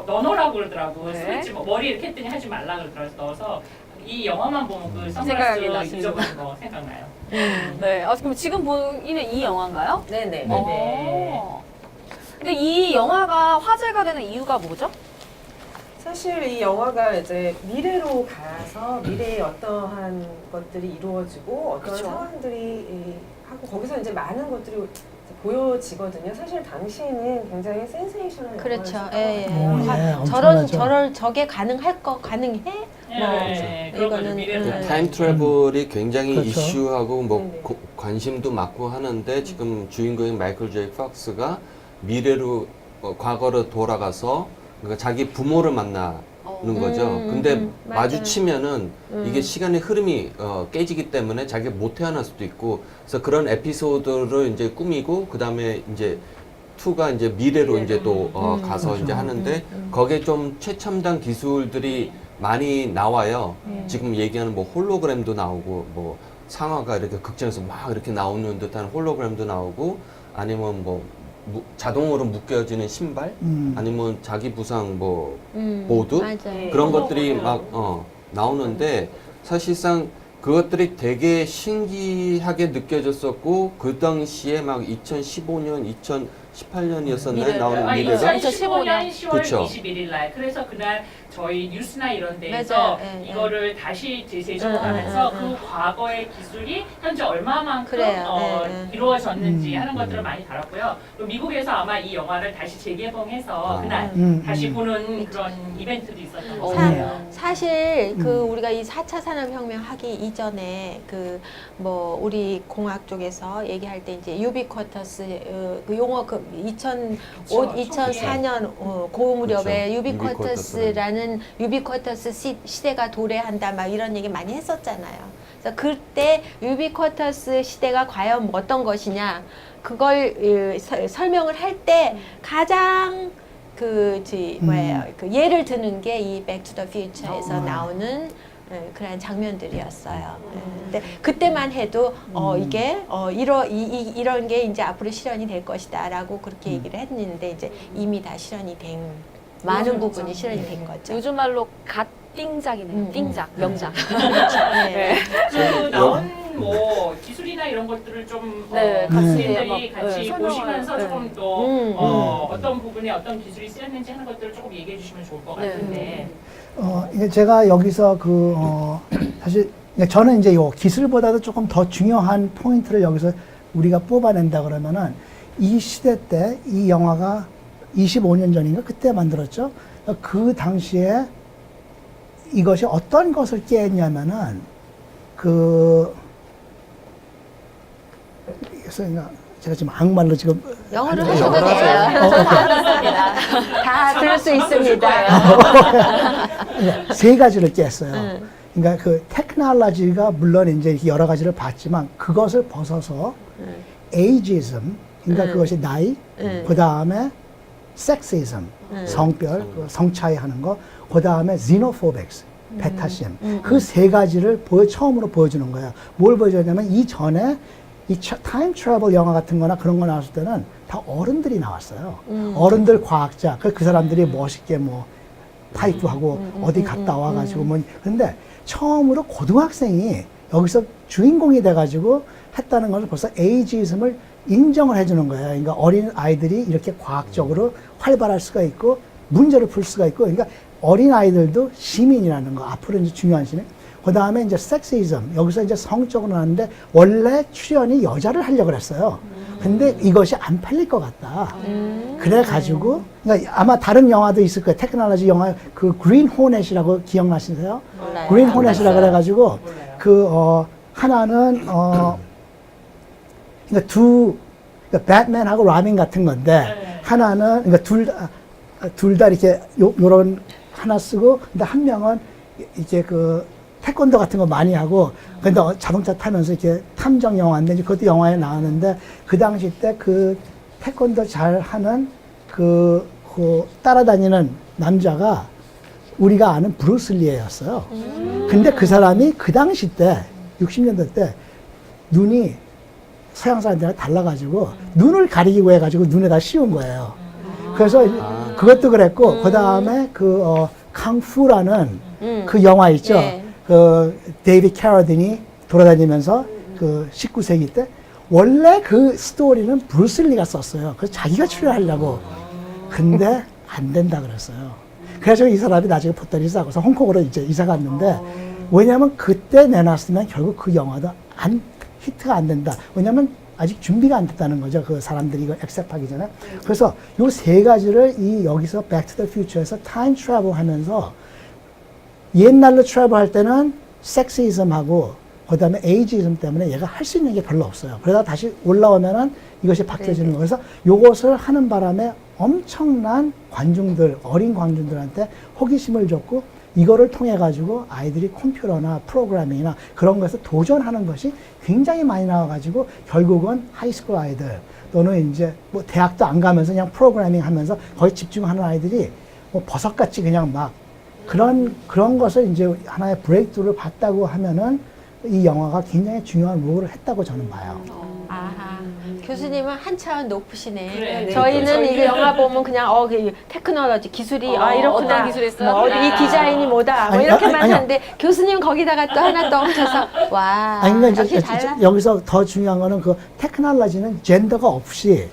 넣어놓으라고 그러더라고. 네. 쓰고 있지 뭐 머리 이렇게 했더니 하지 말라 그러더라고요. 넣어서 이 영화만 보면 그 생각이 선글라스 나시는구나. 잊어버린 거 생각나요. 네. 아, 그럼 지금 보이는 이 영화인가요? 네네. 네. 어. 근데 이 영화가 화제가 되는 이유가 뭐죠? 사실 이 영화가 이제 미래로 가서 미래에 어떠한 것들이 이루어지고 어떤 그쵸. 상황들이 하고 거기서 이제 많은 것들이 보여지거든요. 사실 당시에는 굉장히 센세이션한 그렇죠. 영화였어요. 예, 예. 오, 예, 저런 엄청나죠. 저게 가능해? 네, 그런 거죠. 이거는, 미래로 네. 타임 트래블이 굉장히 그렇죠. 이슈하고 뭐 네네. 관심도 많고 하는데 지금 주인공인 마이클 제이 팍스가 미래로 과거로 돌아가서 그러니까 자기 부모를 만나는 거죠. 근데 맞아요. 마주치면은 이게 시간의 흐름이 깨지기 때문에 자기가 못 태어날 수도 있고 그래서 그런 에피소드를 이제 꾸미고 그 다음에 이제 2가 이제 미래로 이제 또 가서 그렇죠. 이제 하는데 거기에 좀 최첨단 기술들이 많이 나와요. 지금 얘기하는 뭐 홀로그램도 나오고 뭐 상화가 이렇게 극장에서 막 이렇게 나오는 듯한 홀로그램도 나오고 아니면 뭐 자동으로 묶여지는 신발 아니면 자기 부상 뭐 보드 맞아요. 그런 것들이 막 나오는데 사실상 그것들이 되게 신기하게 느껴졌었고 그 당시에 막 2015년, 2018년이었었나요? 나오는 아니, 미래가 2015년 10월 그쵸. 21일 날 그래서 그날 저희 뉴스나 이런 데에서 맞아요. 예, 이거를 다시 재조정하면서 그 과거의 기술이 현재 얼마만큼 그래요. 예, 예. 이루어졌는지 하는 것들을 많이 다뤘고요. 그리고 미국에서 아마 이 영화를 다시 재개봉해서 그날 다시 보는 그런 이벤트도 있었던 것 같아요. 사실 그 우리가 이 4차 산업혁명 하기 이전에 그 뭐 우리 공학 쪽에서 얘기할 때 이제 유비쿼터스 그 용어 그 2004년 고 무렵에 그렇죠. 유비쿼터스라는 유비쿼터스 시대가 도래한다 막 이런 얘기 많이 했었잖아요. 그래서 그때 유비쿼터스 시대가 과연 어떤 것이냐 그걸 설명을 할 때 가장 그 예를 드는 게 이 백 투 더 퓨처에서 나오는 그런 장면들이었어요. 근데 그때만 해도 이게 이런 게 이제 앞으로 실현이 될 것이다라고 그렇게 얘기를 했는데 이제 이미 다 실현이 된 많은 부분이 실현이 된 거죠. 요즘 말로 갓띵작이네요. 띵작, 명작. 네. 그 나온 뭐 기술이나 이런 것들을 좀 네, 학생들이 같이 같이 설명을, 보시면서 네. 조금 더 어떤 부분에 어떤 기술이 쓰였는지 하는 것들을 조금 얘기해 주시면 좋을 것 네. 같은데. 이게 제가 여기서 사실 저는 이제 요 기술보다도 조금 더 중요한 포인트를 여기서 우리가 뽑아낸다 그러면은 이 시대 때 이 영화가 25년 전인가 그때 만들었죠. 그 당시에 이것이 어떤 것을 깨했냐면은 그래서 제가 지금 한국말로 지금 영어로 아니, 하셔도 영어로 돼요. 하세요. 다 들을 수 있습니다. 세 가지를 깼어요. 그러니까 그 테크놀로지가 물론 이제 여러 가지를 봤지만 그것을 벗어서 에이지즘, 그러니까 그것이 나이, 그 다음에 섹시즘, 성별, 성 차이 하는 거, 그 다음에 xenophobics, 배타심. 그 세 가지를 처음으로 보여주는 거예요. 뭘 보여줬냐면 이전에 이 타임 트래블 영화 같은 거나 그런 거 나왔을 때는 다 어른들이 나왔어요. 어른들 과학자. 그 사람들이 멋있게 뭐 타이프하고 어디 갔다 와가지고 뭐. 근데 처음으로 고등학생이 여기서 주인공이 돼가지고 했다는 것을 벌써 에이지즘을 인정을 해주는 거예요. 그러니까 어린 아이들이 이렇게 과학적으로 활발할 수가 있고 문제를 풀 수가 있고, 그러니까 어린 아이들도 시민이라는 거, 앞으로 이제 중요한 시민. 그 다음에 이제 섹시즘, 여기서 이제 성적으로 나왔는데 원래 출연이 여자를 하려고 그랬어요. 근데 이것이 안 팔릴 것 같다. 그래가지고, 그러니까 아마 다른 영화도 있을 거예요. 테크놀로지 영화, 그 그린 호넷이라고 기억나시세요? 몰라요. 그린 호넷이라 그래가지고, 하나는, 그러니까 그러니까 배트맨하고 라빈 같은 건데, 하나는, 그러니까 둘 다 이렇게 요런 하나 쓰고, 근데 한 명은 이제 태권도 같은 거 많이 하고, 근데 자동차 타면서 이렇게 탐정 영화인데, 그것도 영화에 나왔는데, 그 당시 때 그 태권도 잘 하는 그 따라다니는 남자가 우리가 아는 브루스 리였어요. 근데 그 사람이 그 당시 때, 60년대 때, 눈이 서양 사람들이랑 달라가지고, 눈을 가리기고 해가지고 눈에다 씌운 거예요. 그래서 그것도 그랬고, 그 다음에 캉푸라는 그 영화 있죠. 네. 데이비드 캐러딘이 돌아다니면서 그 19세기 때 원래 그 스토리는 브루스 리가 썼어요. 그래서 자기가 출연하려고. 근데 안 된다 그랬어요. 그래서 이 사람이 나중에 포털이 싸고서 홍콩으로 이제 이사 갔는데 왜냐면 그때 내놨으면 결국 그 영화도 히트가 안 된다. 왜냐면 아직 준비가 안 됐다는 거죠. 그 사람들이 이걸 액셉트하기 전에. 그래서 요 세 가지를 여기서 Back to the Future에서 타임 트래블 하면서 옛날로 트래블 할 때는 섹시즘하고 그다음에 에이지즘 때문에 얘가 할 수 있는 게 별로 없어요. 그러다 다시 올라오면은 이것이 바뀌어지는 거예요. 그래서 요것을 하는 바람에 엄청난 관중들, 어린 관중들한테 호기심을 줬고 이거를 통해 가지고 아이들이 컴퓨터나 프로그래밍이나 그런 것에서 도전하는 것이 굉장히 많이 나와가지고 결국은 하이스쿨 아이들 또는 이제 뭐 대학도 안 가면서 그냥 프로그래밍 하면서 거기 집중하는 아이들이 뭐 버섯같이 그냥 막 그런 것을 이제 하나의 브레이크를 봤다고 하면은 이 영화가 굉장히 중요한 롤을 했다고 저는 봐요. 아하. 교수님은 한 차원 높으시네. 그래, 네. 저희는 네. 이 영화 보면 그냥 그 테크놀로지 기술이 이렇구나. 어떤 기술이 있어요? 뭐 어디 이 디자인이 뭐다. 뭐 아니, 이렇게만 아니요. 하는데 교수님 거기다가 또 하나 더 얹혀서 와. 아니, 그러니까 역시 달라. 여기서 더 중요한 거는 그 테크놀로지는 젠더가 없이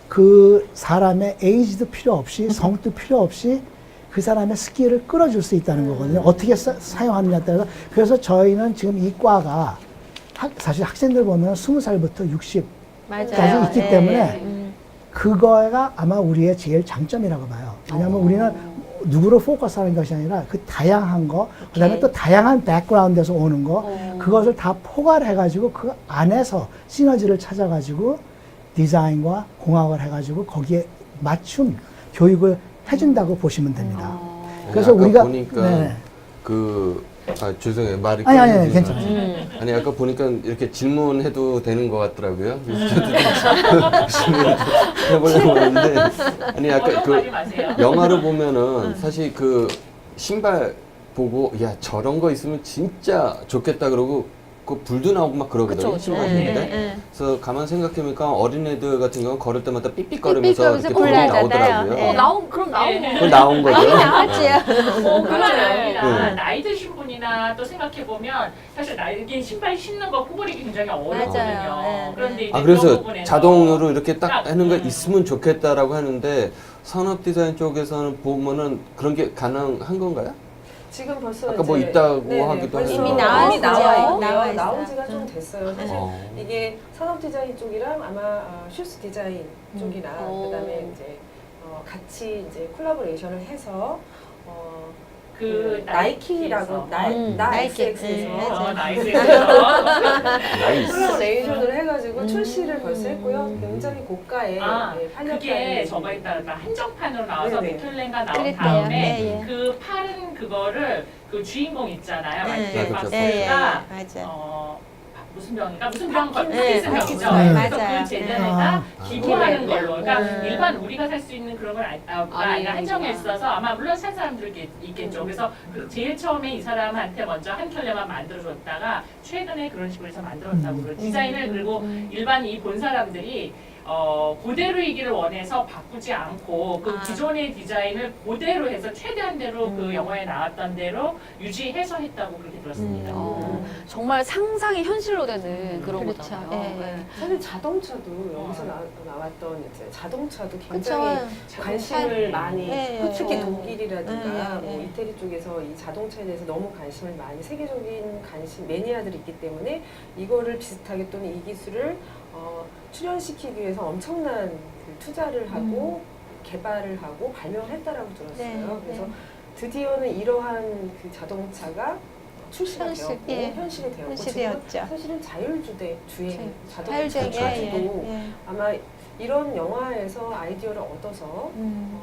그 사람의 에이지도 필요 없이 성도 필요 없이 그 사람의 스킬을 끌어줄 수 있다는 거거든요. 어떻게 사용하느냐에 따라서. 그래서 저희는 지금 이 과가 사실 학생들 보면 20살부터 60 맞아요. 까지 있기 예, 때문에 예. 그거가 아마 우리의 제일 장점이라고 봐요. 왜냐하면 우리는 누구를 포커스하는 것이 아니라 그 다양한 거, 그다음에 또 다양한 백그라운드에서 오는 거, 그것을 다 포괄 해가지고 그 안에서 시너지를 찾아가지고 디자인과 공학을 해가지고 거기에 맞춤 교육을 해준다고 보시면 됩니다. 그래서 아까 우리가 보니까 네. 죄송해요. 말이 아니, 끊기지. 괜찮아요. 아니 아까 보니까 이렇게 질문해도 되는 것 같더라고요. 그래서 저도 좀 질문을 해보려고 하는데 아니 아까 그 하지 마세요. 영화를 보면은 사실 그 신발 보고 야 저런 거 있으면 진짜 좋겠다 그러고 그 불도 나오고 막 그러거든요. 그쵸, 그쵸. 신발인데. 네, 네. 그래서 가만 생각해보니까 어린애들 같은 경우는 걸을 때마다 삑삑거리면서 삑삑거리면서 이렇게 불이 불나잖아요. 나오더라고요. 네. 그럼 나온 거. 그거 나온 거죠. 나왔지요. 그뿐만 네. 아니라 네. 나이 드신 분이나 또 생각해보면 사실 이게 신발 신는 거 구부리기 굉장히 어렵거든요. 맞아요. 네, 그런데 이제 아 그런 그래서 부분에서 자동으로 이렇게 딱 하는 거 음. 있으면 좋겠다라고 하는데 산업 디자인 쪽에서는 보면은 그런 게 가능한 건가요? 지금 벌써 아까 뭐 이제- 있다고 네네, 하기도 벌써 이미 해서. 나와 이미 나와 있죠. 있고요. 나와 있어요. 나온 지가 좀 됐어요. 사실 어. 이게 산업 디자인 쪽이랑 아마 슈스 디자인 쪽이랑 그다음에 이제 같이 이제 콜라보레이션을 해서 그 나이키라고 나이키에서. 나이키. 나이키에서 나이스. 콜라보레이션을 해가지고 출시를 벌써 했고요. 굉장히 고가의 그게 팔렸다는 저거 있다가 한정판으로 나와서 네네. 맥클렌가 나온 그랬대요. 다음에 네, 예. 그 파는 그거를 그 주인공 있잖아요. 네. 마이클 네, 그렇죠. 박스가 예, 예, 맞아. 무슨 병인가? 무슨 병 네, 파킨슨병이죠. 파킨슨. 그래서 맞아요. 그 재단에다 네. 기부하는 아. 걸로. 그러니까 음. 일반 우리가 살 수 있는 그런 걸 아니라 한정해 있어서 아마 물론 산 사람들 있겠죠. 그래서 그 제일 처음에 이 사람한테 먼저 한 켤레만 만들어줬다가 최근에 그런 식으로 해서 만들었다고 그래요. 디자인을 그리고 일반 이 본 사람들이 그대로이기를 원해서 바꾸지 않고 그 아. 기존의 디자인을 그대로 해서 최대한대로 그 영화에 나왔던 대로 유지해서 했다고 그렇게 들었습니다. 정말 상상이 현실로 되는 그런 그렇죠. 거잖아요. 예. 네. 사실 자동차도 여기서 나왔던 이제 자동차도 굉장히 그쵸. 관심을 많이 예, 특히 예. 독일이라든가 예, 예. 뭐 이태리 쪽에서 이 자동차에 대해서 너무 관심을 많이 세계적인 관심 매니아들이 있기 때문에 이거를 비슷하게 또는 이 기술을 출연시키기 위해서 엄청난 그 투자를 하고 개발을 하고 발명을 했다라고 들었어요. 네, 그래서 네. 드디어는 이러한 그 자동차가 출시가 현실, 되었고 예. 현실이 되었고 현실이었죠. 지금 사실은 자율주행 자동차 자율주행, 가지고 예. 아마 이런 영화에서 아이디어를 얻어서 음.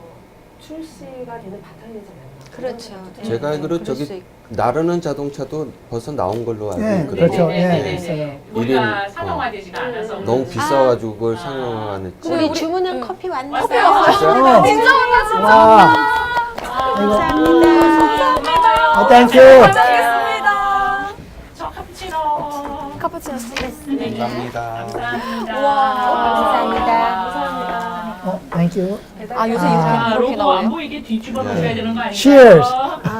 출시가 되는 바탕이 되지 않았나. 그렇죠. 그런 생각도 예. 제가 알기로 그럴 저기 수 있고. 나르는 자동차도 벌써 나온 걸로 알고 네, 있거든요. 그렇죠. 네네네네. 예, 있어요. 우리가 일인, 상용화되지가 않아서 너무 비싸가지고 그걸 아. 상용 안 했지. 우리 주문한 커피 왔나 왔어요. 봐요. 진짜? 진짜 만났습니다. 와, 감사합니다. 땡큐. 감사하겠습니다. 저 카푸치노. 카푸치노. 감사합니다. 감사합니다. 우와. 감사합니다. 감사합니다. Thank you. 아, 요새 아, 이렇게 로고 안 나와요? 보이게 뒤집어 놓으셔야 되는 거 아닌가요? Cheers.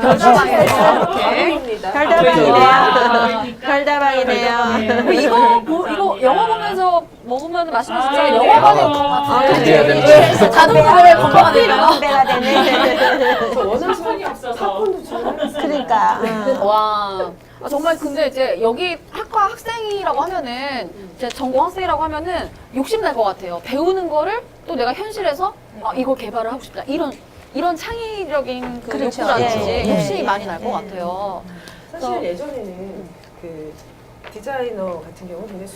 별다방에서 이렇게. 입니다. 별다방이네요. 별다방이네요. 이거 영화 보면서 먹으면 맛있는데 아, 영화관에 건배해야 되는 자동차에 건강하니까. 건배가 되네. 저 원하는 스푼이 없어서. 팝콘도 주문했어요. 그러니까. 와. 아, 정말 근데 이제 여기 학과 학생이라고 하면은 이제 전공 학생이라고 하면은 욕심 날 것 같아요. 배우는 거를 또 내가 현실에서 이걸 개발을 하고 싶다. 이런 창의적인 그 그렇죠. 욕구라든지 예, 예, 욕심이 예, 많이 날 것 예. 같아요. 사실 예전에는 그 디자이너 같은 경우는 굉장히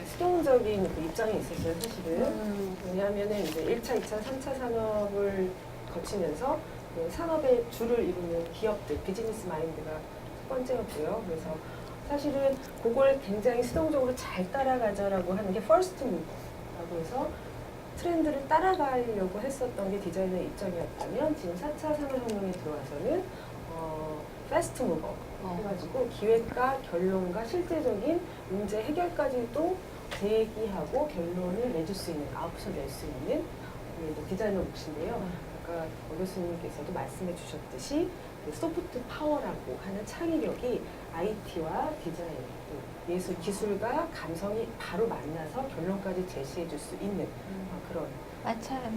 수동적인 그 입장이 있었어요, 사실은. 왜냐하면은 이제 1차, 2차, 3차 산업을 거치면서 그 산업의 주를 이루는 기업들, 비즈니스 마인드가 첫 번째였고요. 그래서 사실은 그걸 굉장히 수동적으로 잘 따라가자라고 하는 게 퍼스트 무브라고 해서 트렌드를 따라가려고 했었던 게 디자이너의 입장이었다면 지금 4차 산업혁명에 들어와서는 패스트 무버 해가지고 기획과 결론과 실제적인 문제 해결까지도 제기하고 결론을 내줄 수 있는, 아웃풋을 낼 수 있는 이제 디자이너 몫인데요. 아까 오 교수님께서도 말씀해 주셨듯이 소프트 파워라고 하는 창의력이 IT와 디자인, 또 예술, 기술과 감성이 바로 만나서 결론까지 제시해 줄 수 있는 그런 맞아요.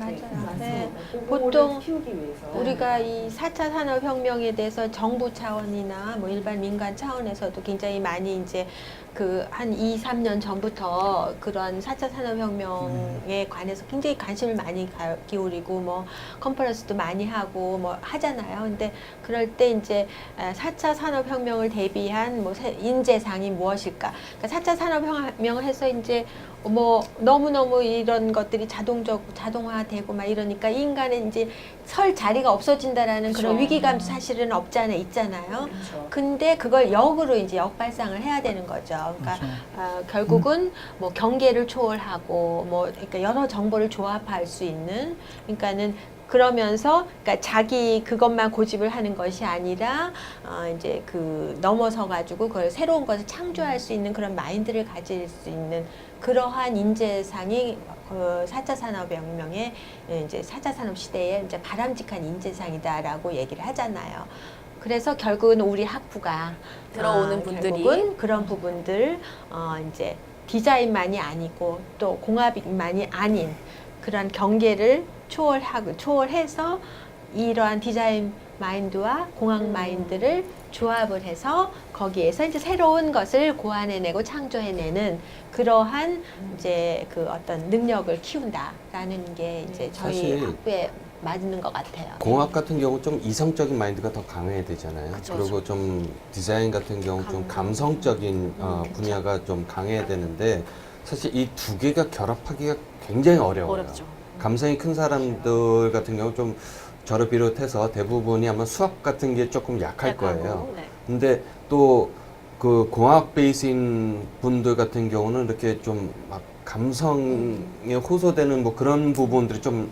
네. 보통 키우기 위해서 우리가 이 4차 산업혁명에 대해서 정부 차원이나 뭐 일반 민간 차원에서도 굉장히 많이 이제 그 한 2, 3년 전부터 그런 4차 산업혁명에 관해서 굉장히 관심을 많이 기울이고 뭐 컨퍼런스도 많이 하고 뭐 하잖아요. 근데 그럴 때 이제 4차 산업혁명을 대비한 뭐 인재상이 무엇일까? 그러니까 4차 산업혁명을 해서 이제 뭐 너무너무 이런 것들이 자동화되고 막 이러니까 인간의 이제 설 자리가 없어진다라는 그런 그렇죠. 위기감도 사실은 없지 않아 있잖아요. 그렇죠. 근데 그걸 역으로 이제 역발상을 해야 되는 거죠. 그러니까 그렇죠. 결국은 뭐 경계를 초월하고 뭐 그러니까 여러 정보를 조합할 수 있는, 그러니까는 그러면서 그러니까 자기 그것만 고집을 하는 것이 아니라 이제 그 넘어서 가지고 그걸 새로운 것을 창조할 수 있는 그런 마인드를 가질 수 있는 그러한 인재상이 그 4차 산업혁명의 이제 4차 산업 시대에 이제 바람직한 인재상이다라고 얘기를 하잖아요. 그래서 결국은 우리 학부가 들어오는 분들이 결국은 그런 부분들 이제 디자인만이 아니고 또 공학만이 아닌 그런 경계를 초월해서 이러한 디자인 마인드와 공학 마인드를 조합을 해서 거기에서 이제 새로운 것을 고안해내고 창조해내는 그러한 이제 그 어떤 능력을 키운다라는 게 이제 저희 사실 학부에 맞는 것 같아요. 공학 같은 경우 좀 이성적인 마인드가 더 강해야 되잖아요. 그쵸, 그리고 좀 디자인 같은 경우 좀 감성적인 분야가 좀 강해야 되는데 사실 이 두 개가 결합하기가 굉장히 어려워요. 어렵죠. 감성이 큰 사람들 같은 경우 좀 저를 비롯해서 대부분이 아마 수학 같은 게 조금 약할 거예요. 네. 근데 또 그 공학 베이스인 분들 같은 경우는 이렇게 좀 막 감성에 호소되는 뭐 그런 부분들이 좀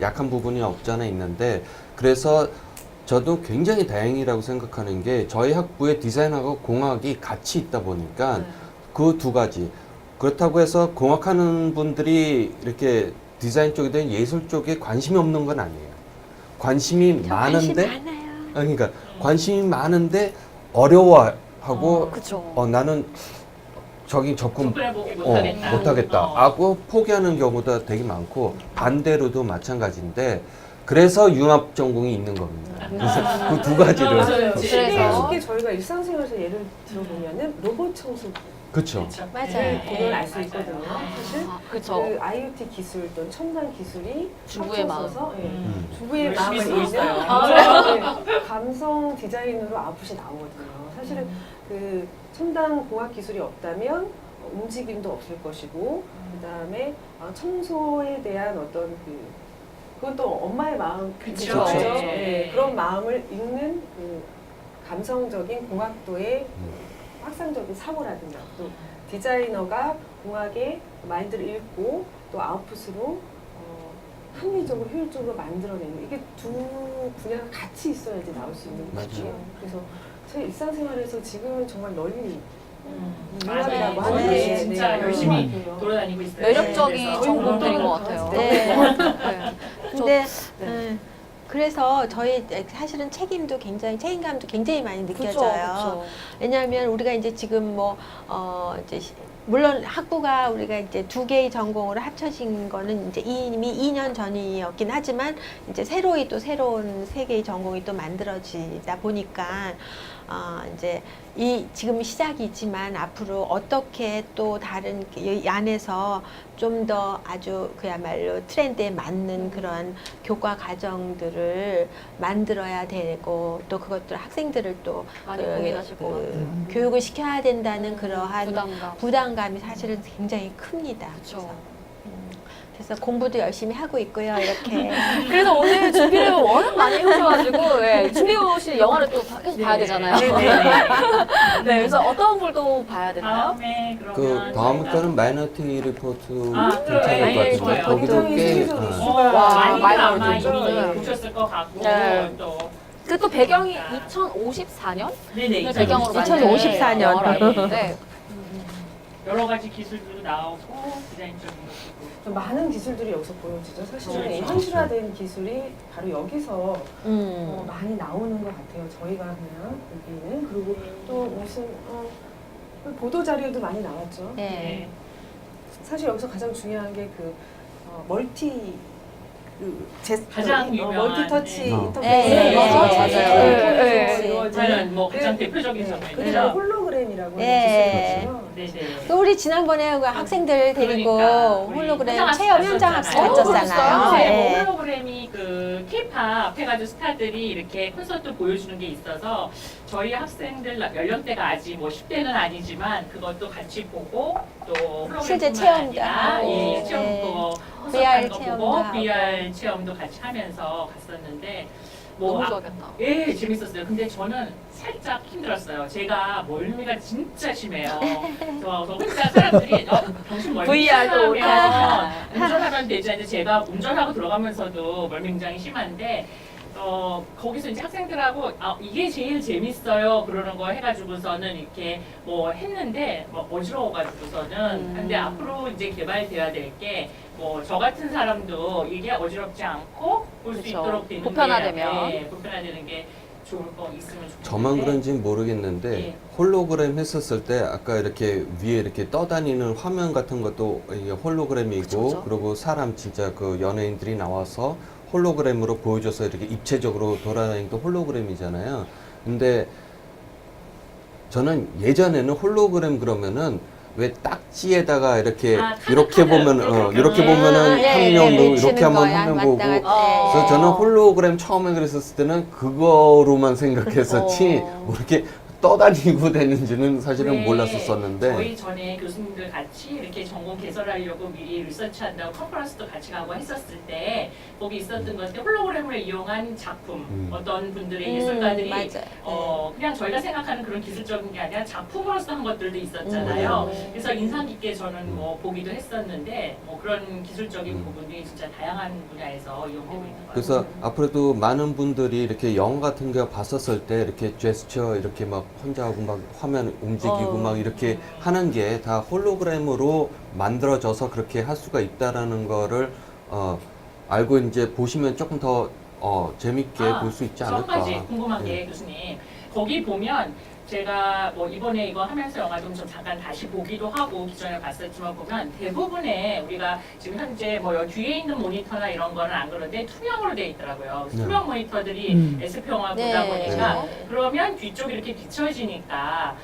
약한 부분이 없지 않아 있는데, 그래서 저도 굉장히 다행이라고 생각하는 게 저희 학부에 디자인하고 공학이 같이 있다 보니까 그 두 가지, 그렇다고 해서 공학하는 분들이 이렇게 디자인 쪽이든 예술 쪽에 관심이 없는 건 아니에요. 관심이 많은데 관심 많아요. 그러니까 관심이 많은데 어려워하고 그렇죠. 나는 저기 접근 접근해보기 못하겠다. 못하겠다 하고 포기하는 경우도 되게 많고, 반대로도 마찬가지인데 그래서 융합 전공이 있는 겁니다. 그래서 그 두 가지를 맞아요. 그래서 쉽게 저희가 일상생활에서 예를 들어보면은 로봇 청소 그렇죠. 맞아요. 보면 알 수 있거든요. 사실 그렇죠. 그 IoT 기술 또는 첨단 기술이 주부의 합쳐져서, 주부의 열심히 마음을 쓰고 읽는 있어요. 감성 디자인으로 아웃풋이 나오거든요. 사실은 그 첨단 공학 기술이 없다면 움직임도 없을 것이고, 그다음에 청소에 대한 어떤 그건 또 엄마의 마음, 그쵸. 네, 그런 마음을 읽는 그 감성적인 공학도의 확산적인 사고라든가, 또 디자이너가 공학의 마인드를 읽고 또 아웃풋으로 합리적으로 효율적으로 만들어내는, 이게 두 분야가 같이 있어야지 나올 수 있는 거죠. 그래서 제 일상생활에서 지금은 정말 널리 융합이라고 맞아요. 하는 네, 진짜 열심히 융합이에요. 돌아다니고 있어요. 매력적인 그래서. 전공들인 것 같아요. 네. 네. 근데 네. 그래서 저희 사실은 책임감도 굉장히 많이 느껴져요. 왜냐하면 우리가 이제 지금 이제 물론 학부가 우리가 이제 2개의 전공으로 합쳐진 거는 이제 이미 2년 전이었긴 하지만 이제 새로이 또 새로운 3개의 전공이 또 만들어지다 보니까 이제 지금 시작이지만 앞으로 어떻게 또 다른 이 안에서 좀 더 아주 그야말로 트렌드에 맞는 그런 교과 과정들을 만들어야 되고 또 그것들 학생들을 또 많이 고민하실 것 같아요. 교육을 시켜야 된다는 그러한 부담감. 부담감이 사실은 굉장히 큽니다. 그렇죠. 그래서 공부도 열심히 하고 있고요. 이렇게 그래서 오늘 준비를 워낙 많이 해오셔가지고 예, 준비해 오신 영화를 또 계속 봐야 되잖아요. 네, 그래서 어떤 걸또 봐야 되나요? 다음에 그 그러면 다음 저희가- 거는 마이너티 리포트 그래요. 괜찮을 것 네, 같은데 좋아요. 거기도 굉장히 꽤 세계적으로 어. 수가 많이들 많이 아마 나오죠. 이미 네. 보셨을 것 같고 네. 또 그 또 배경이 2054년? 네네 배경으로 2054 년. 영화를 알고 있는데 여러 가지 기술도 나오고 디자인적인 것도 좀 많은 기술들이 여기서 보여지죠. 사실은 이 그렇죠. 현실화된 기술이 바로 여기서 음. 많이 나오는 것 같아요. 저희가 그냥 보기에는. 그리고 또 무슨 보도 자료도 많이 나왔죠. 네. 네. 사실 여기서 가장 중요한 게 그 멀티 가장 유명한, 멀티터치 네. 인터페이스 네, 맞아요. 네. 저는 뭐 가장 대표적인 그게 장면이죠. 홀로그램이라고 네. 하는 기술이거든요. 네네. 그 우리 지난번에 그 학생들 데리고 그러니까 우리 홀로그램 현장 체험 학습 현장 학습 갔었잖아요. 갔었잖아요. 네. 네. 홀로그램이 그 K-팝 해가지고 스타들이 이렇게 콘서트 보여주는 게 있어서 저희 학생들 연령대가 아직 뭐 10대는 아니지만 그것도 같이 보고 또 홀로그램 실제 체험도 하고, 예, 체험 네. 또 VR 콘서트 거 체험도 보고 하고. VR 체험도 같이 하면서 갔었는데 뭐 너무 아- 좋아하겠다. 예, 재밌었어요. 근데 저는 살짝 힘들었어요. 제가 멀미가 진짜 심해요. 저 혼자 사람들이 정신 멀미 VR 도 심하면 운전하면 되지 않는데 제가 운전하고 들어가면서도 멀미 굉장히 심한데 거기서 이제 학생들하고 이게 제일 재밌어요 그러는 거 해가지고서는 이렇게 뭐 했는데 뭐 어지러워가지고서는 근데 앞으로 이제 개발돼야 될 게 뭐 저 같은 사람도 이게 어지럽지 않고 볼 수 그쵸. 있도록 되는 보편화되면. 게 보편화되는 게 좋을 거 있으면 좋겠는데 저만 그런지는 모르겠는데 예. 홀로그램 했었을 때 아까 이렇게 위에 이렇게 떠다니는 화면 같은 것도 이게 홀로그램이고 그쵸. 그리고 사람 진짜 그 연예인들이 나와서 홀로그램으로 보여줘서 이렇게 입체적으로 돌아다니는 게 홀로그램이잖아요. 근데 저는 예전에는 홀로그램 그러면은 왜 딱지에다가 이렇게 이렇게 보면 이렇게 보면은 한 명 이렇게 하면 한 명 보고 그래서 저는 홀로그램 처음에 그랬었을 때는 그거로만 생각했었지 뭐 이렇게 떠다니고 되는지는 사실은 왜 몰랐었었는데 저희 전에 교수님들 같이 이렇게 전공 개설하려고 미리 리서치한다고 컨퍼런스도 같이 가고 했었을 때 거기 있었던 것들 홀로그램을 이용한 작품 어떤 분들의 예술가들이 맞아요. 그냥 저희가 생각하는 그런 기술적인 게 아니라 작품으로서 한 것들도 있었잖아요. 그래서 인상 깊게 저는 뭐 보기도 했었는데 뭐 그런 기술적인 부분이 진짜 다양한 분야에서 이용되고 있는 것 같아요. 그래서 앞으로도 많은 분들이 이렇게 영화 같은 거 봤었을 때 이렇게 제스처 이렇게 막 혼자 하고 막 화면 움직이고 막 이렇게 하는 게 다 홀로그램으로 만들어져서 그렇게 할 수가 있다라는 거를 알고 이제 보시면 조금 더 재밌게 볼 수 있지 한 가지 않을까. 궁금한 게 예. 교수님 거기 보면 제가 뭐 이번에 이거 하면서 영화도 좀 잠깐 다시 보기도 하고 기존에 봤었지만 보면 대부분의 우리가 지금 현재 뭐 여기 뒤에 있는 모니터나 이런 거는 안 그런데 투명으로 돼 있더라고요. 네. 투명 모니터들이 SF 영화 보다 네. 보니까 네. 그러면 뒤쪽이 이렇게 비춰지니까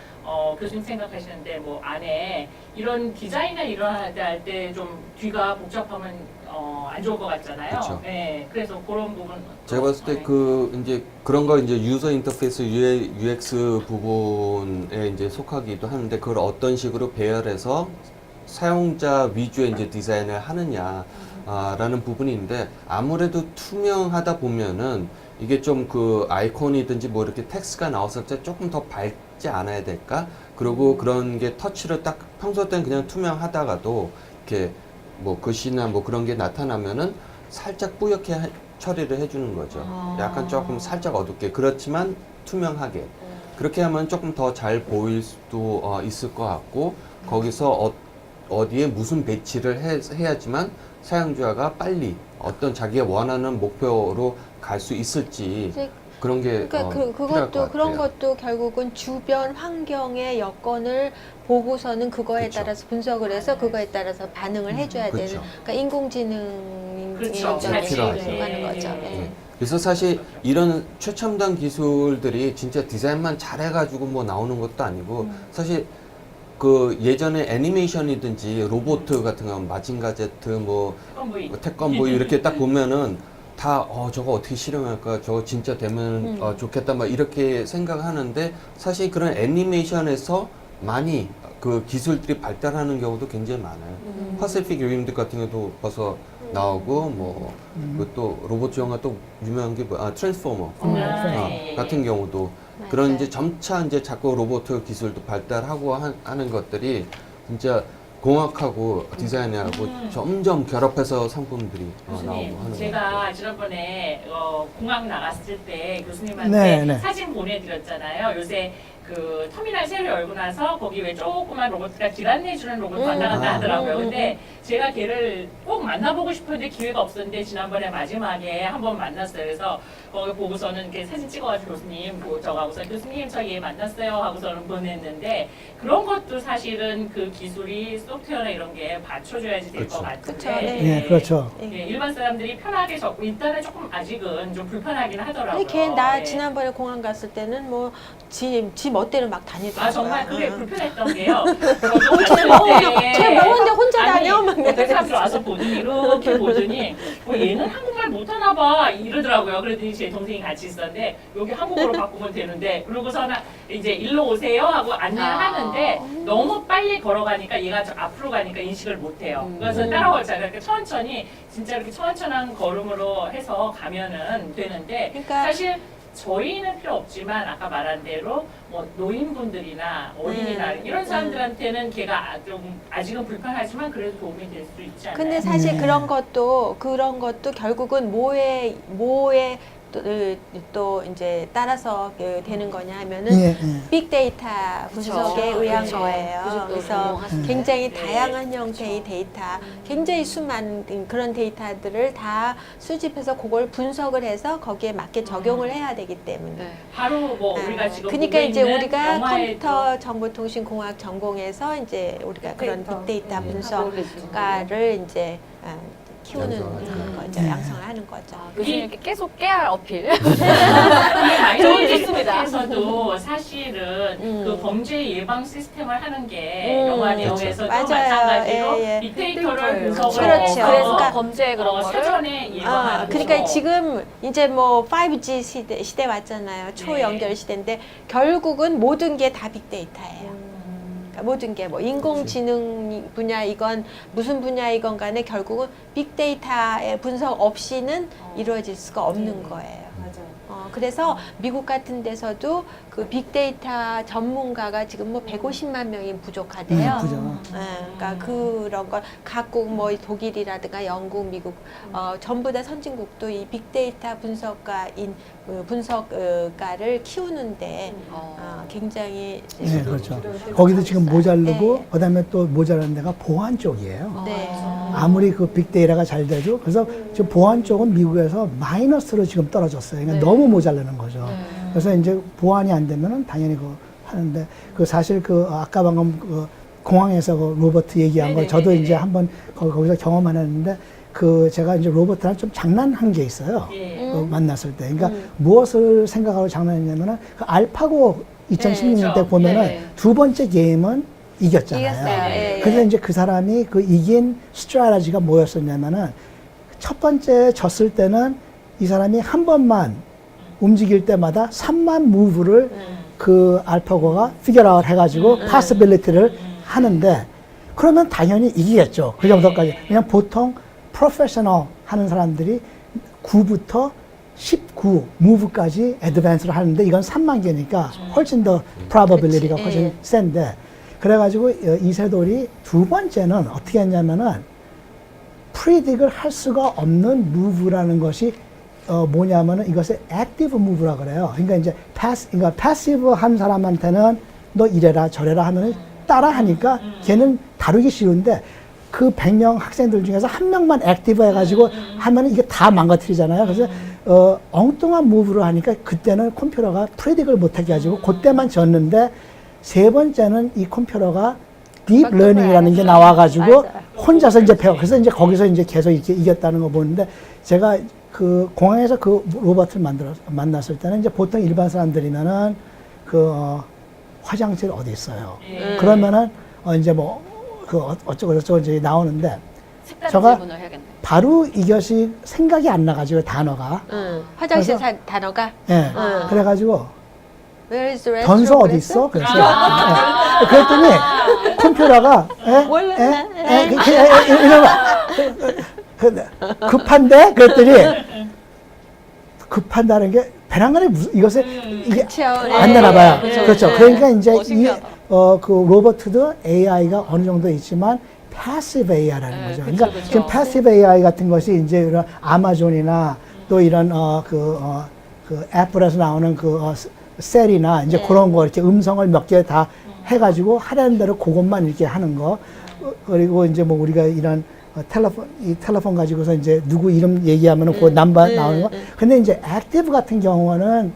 교수님 생각하시는데 뭐 안에 이런 디자인을 일어날 때 좀 뒤가 복잡하면 안 좋을 것 같잖아요. 그쵸. 네, 그래서 그런 부분 제가 봤을 때 그 이제 그런 거 이제 유저 인터페이스 UX 부분에 이제 속하기도 하는데 그걸 어떤 식으로 배열해서 사용자 위주의 이제 디자인을 하느냐 라는 부분인데 아무래도 투명하다 보면은 이게 좀 그 아이콘이든지 뭐 이렇게 텍스트가 나왔을 때 조금 더 밝지 않아야 될까? 그리고 그런 게 터치를 딱 평소 때는 그냥 투명하다가도 이렇게 뭐 글씨나 뭐 그런 게 나타나면은 살짝 뿌옇게 처리를 해주는 거죠. 약간 조금 살짝 어둡게 그렇지만 투명하게. 그렇게 하면 조금 더 잘 보일 수도 있을 것 같고 거기서 어디에 무슨 배치를 해야지만 사용자가 빨리 어떤 자기가 원하는 목표로 갈 수 있을지 이제 그런 게 그러니까 필요할 것 그것도 그런 같아요. 것도 결국은 주변 환경의 여건을 보고서는 그거에 그쵸. 따라서 분석을 해서 그거에 따라서 반응을 해줘야 그쵸. 되는 그러니까 인공지능이 그렇죠. 점에 필요하죠. 들어가는 거죠. 네. 예. 그래서 사실 이런 최첨단 기술들이 진짜 디자인만 잘해가지고 뭐 나오는 것도 아니고 사실 그 예전에 애니메이션이든지 로봇 같은 거 마징가 제트 뭐 태권보이 이렇게 딱 보면은 다 저거 어떻게 실행할까 저거 진짜 되면 좋겠다 막 이렇게 생각하는데 사실 그런 애니메이션에서 많이 그 기술들이 발달하는 경우도 굉장히 많아요. 파시픽 림 같은 경우도 벌써 나오고 뭐 또 로봇 영화 또 유명한 게 트랜스포머 네. 같은 경우도 그런 이제 점차 이제 자꾸 로봇 기술도 발달하고 하는 것들이 진짜 공학하고 디자인하고 점점 결합해서 상품들이 나오고 교수님, 하는 제가 지난번에 공학 나갔을 때 교수님한테 네, 네. 사진 보내드렸잖아요. 요새 그 터미널 새로 열고 나서 거기 왜 조그만 로봇가 길 안내해주는 로봇 왔다 갔다 하더라고요. 근데 제가 걔를 꼭 만나보고 싶었는데 기회가 없었는데 지난번에 마지막에 한번 만났어요. 그래서 거기 보고서는 이렇게 사진 찍어가지고 교수님 저하고서 교수님 저 얘 만났어요 하고서는 보냈는데 그런 것도 사실은 그 기술이 소프트웨어나 이런 게 받쳐줘야지 될 것 그쵸. 같은데 그쵸, 네. 예, 그렇죠. 예, 일반 사람들이 편하게 적고 일단은 조금 아직은 좀 불편하긴 하더라고요. 근데 걔나 예. 지난번에 공항 갔을 때는 뭐 지 멋대로 막 다니더라고요. 아 정말 그게 응. 불편했던 게요. 쟤 뭐는데 혼자 다녀? 막 어떤 사람들 와서 보더니 이렇게 보더니 얘는 한국말 못하나 봐 이러더라고요. 그랬더니 제 동생이 같이 있었는데 여기 한국어로 바꾸면 되는데 그러고서는 이제 일로 오세요 하고 안내를 하는데 너무 빨리 걸어가니까 얘가 저 앞으로 가니까 인식을 못해요. 그래서 따라오잖아요. 그러니까 천천히 진짜 이렇게 천천한 걸음으로 해서 가면은 되는데 그러니까 사실 저희는 필요 없지만 아까 말한 대로 뭐 노인분들이나 어린이나 이런 사람들한테는 걔가 좀 아직은 불편하지만 그래도 도움이 될 수 있지 않나요? 근데 사실 네. 그런 것도 결국은 뭐에 또 이제 따라서 되는 거냐 하면은 예, 예. 빅데이터 분석에 그쵸. 의한 그쵸. 거예요. 그것도 그래서 궁금하시네. 굉장히 네. 다양한 형태의 데이터, 굉장히 수많은 그런 데이터들을 다 수집해서 그걸 분석을 해서 거기에 맞게 적용을 해야 되기 때문에. 네. 바로 뭐 우리가 지금 그러니까 보고 이제 있는 우리가 영화에도 컴퓨터 정보통신공학 전공에서 이제 우리가 그런 빅데이터. 빅데이터 음. 분석가를 이제 키우는 양성하는 거죠, 네. 양성을 하는 거죠. 교수님 이렇게 계속 깨알 어필. 마이너리티에서도 사실은 그 범죄 예방 시스템을 하는 게 영화 내용에서도 맞아요. 마찬가지로 예, 예. 빅데이터를 분석을 그렇죠. 해서 그러니까 범죄 그런 거를 사전에 예방하고 그러니까 지금 이제 뭐 5G 시대 왔잖아요. 초연결 시대인데 결국은 모든 게 다 빅데이터예요. 그러니까 모든 게 뭐 인공지능 분야이건 무슨 분야이건 간에 결국은 빅데이터의 분석 없이는 이루어질 수가 없는 거예요. 맞아요. 그래서 미국 같은 데서도 그 빅데이터 전문가가 지금 뭐 150만 명이 부족하대요. 그죠. 그러니까 그런 걸 각국 뭐 독일이라든가 영국, 미국 전부 다 선진국도 이 빅데이터 분석가를 키우는데 굉장히 네, 그렇죠. 거기도 지금 모자르고 네. 그다음에 또 모자란 데가 보안 쪽이에요. 네. 아무리 그 빅데이터가 잘 돼도 그래서 지금 보안 쪽은 미국에서 마이너스로 지금 떨어졌어요. 그러니까 네. 너무 모자라는 거죠. 네. 그래서 이제 보안이 안 되면은 당연히 그 하는데 그 사실 그 아까 방금 그 공항에서 그 로봇 얘기한 거 저도 이제 한번 거기서 경험하는데 그 제가 이제 로봇이랑 좀 장난한 게 있어요. 예. 그 만났을 때. 그러니까 무엇을 생각하고 장난했냐면은 그 알파고 2016년 때 그렇죠. 보면은 네. 두 번째 게임은 이겼잖아요. 이겼어요. 예, 예. 그래서 이제 그 사람이 그 이긴 스트라테지가 뭐였었냐면은 첫 번째 졌을 때는 이 사람이 한 번만 움직일 때마다 3만 무브를 그 알파고가 figure out 해가지고 possibility를 하는데 그러면 당연히 이기겠죠. 그 정도까지. 그냥 보통 프로페셔널 하는 사람들이 9부터 19 무브까지 애드밴스를 하는데 이건 3만 개니까 훨씬 더 probability가 그치, 훨씬 예. 센데 그래가지고 이세돌이 두 번째는 어떻게 했냐면은 프리딕을 할 수가 없는 무브라는 것이 뭐냐면은 이것을 active move라 그래요. 그러니까 이제 그러니까 passive 한 사람한테는 너 이래라 저래라 하면은 따라 하니까 걔는 다루기 쉬운데 그 100명 학생들 중에서 한 명만 액티브 해가지고 하면은 이게 다 망가뜨리잖아요. 그래서 엉뚱한 무브를 하니까 그때는 컴퓨터가 프레딕을 못하게 해가지고 그때만 졌는데 세 번째는 이 컴퓨터가 딥 러닝이라는 게 나와가지고 맞아요. 혼자서 이제 배워. 그래서 이제 거기서 이제 계속 이렇게 이겼다는 거 보는데 제가 그 공항에서 그 로봇을 만났을 때는 이제 보통 일반 사람들이면은 화장실 어디 있어요. 그러면은 이제 뭐 그 어쩌고 저쩌고 이제 나오는데 색다른 저가 질문을 해야겠네. 바로 이것이 생각이 안 나가지고 단어가 화장실 그래서- 단어가 예 그래가지고 Where is the 변소 restroom 어디 있어? 그랬어? 그랬어요. 예. 그랬더니 컴퓨터가 몰라. 이러면 급한데 그랬더니 급한다는 게 배낭간에 무슨 이것을 이게 그쵸. 안 되나 봐요. 네. 그렇죠. 네. 그러니까 이제 신기하다. 그 로버트도 AI가 어느 정도 있지만 passive AI라는 네, 거죠. 그쵸, 그러니까 그쵸. 지금 passive AI 같은 것이 이제 이런 아마존이나 또 이런 그 애플에서 나오는 셀이나 이제 네. 그런 거 이렇게 음성을 몇 개 다 해가지고 하라는 대로 그것만 이렇게 하는 거. 그리고 이제 뭐 우리가 이런 텔레폰 가지고서 이제 누구 이름 얘기하면은 그 넘버 나오는 거. 근데 이제 액티브 같은 경우는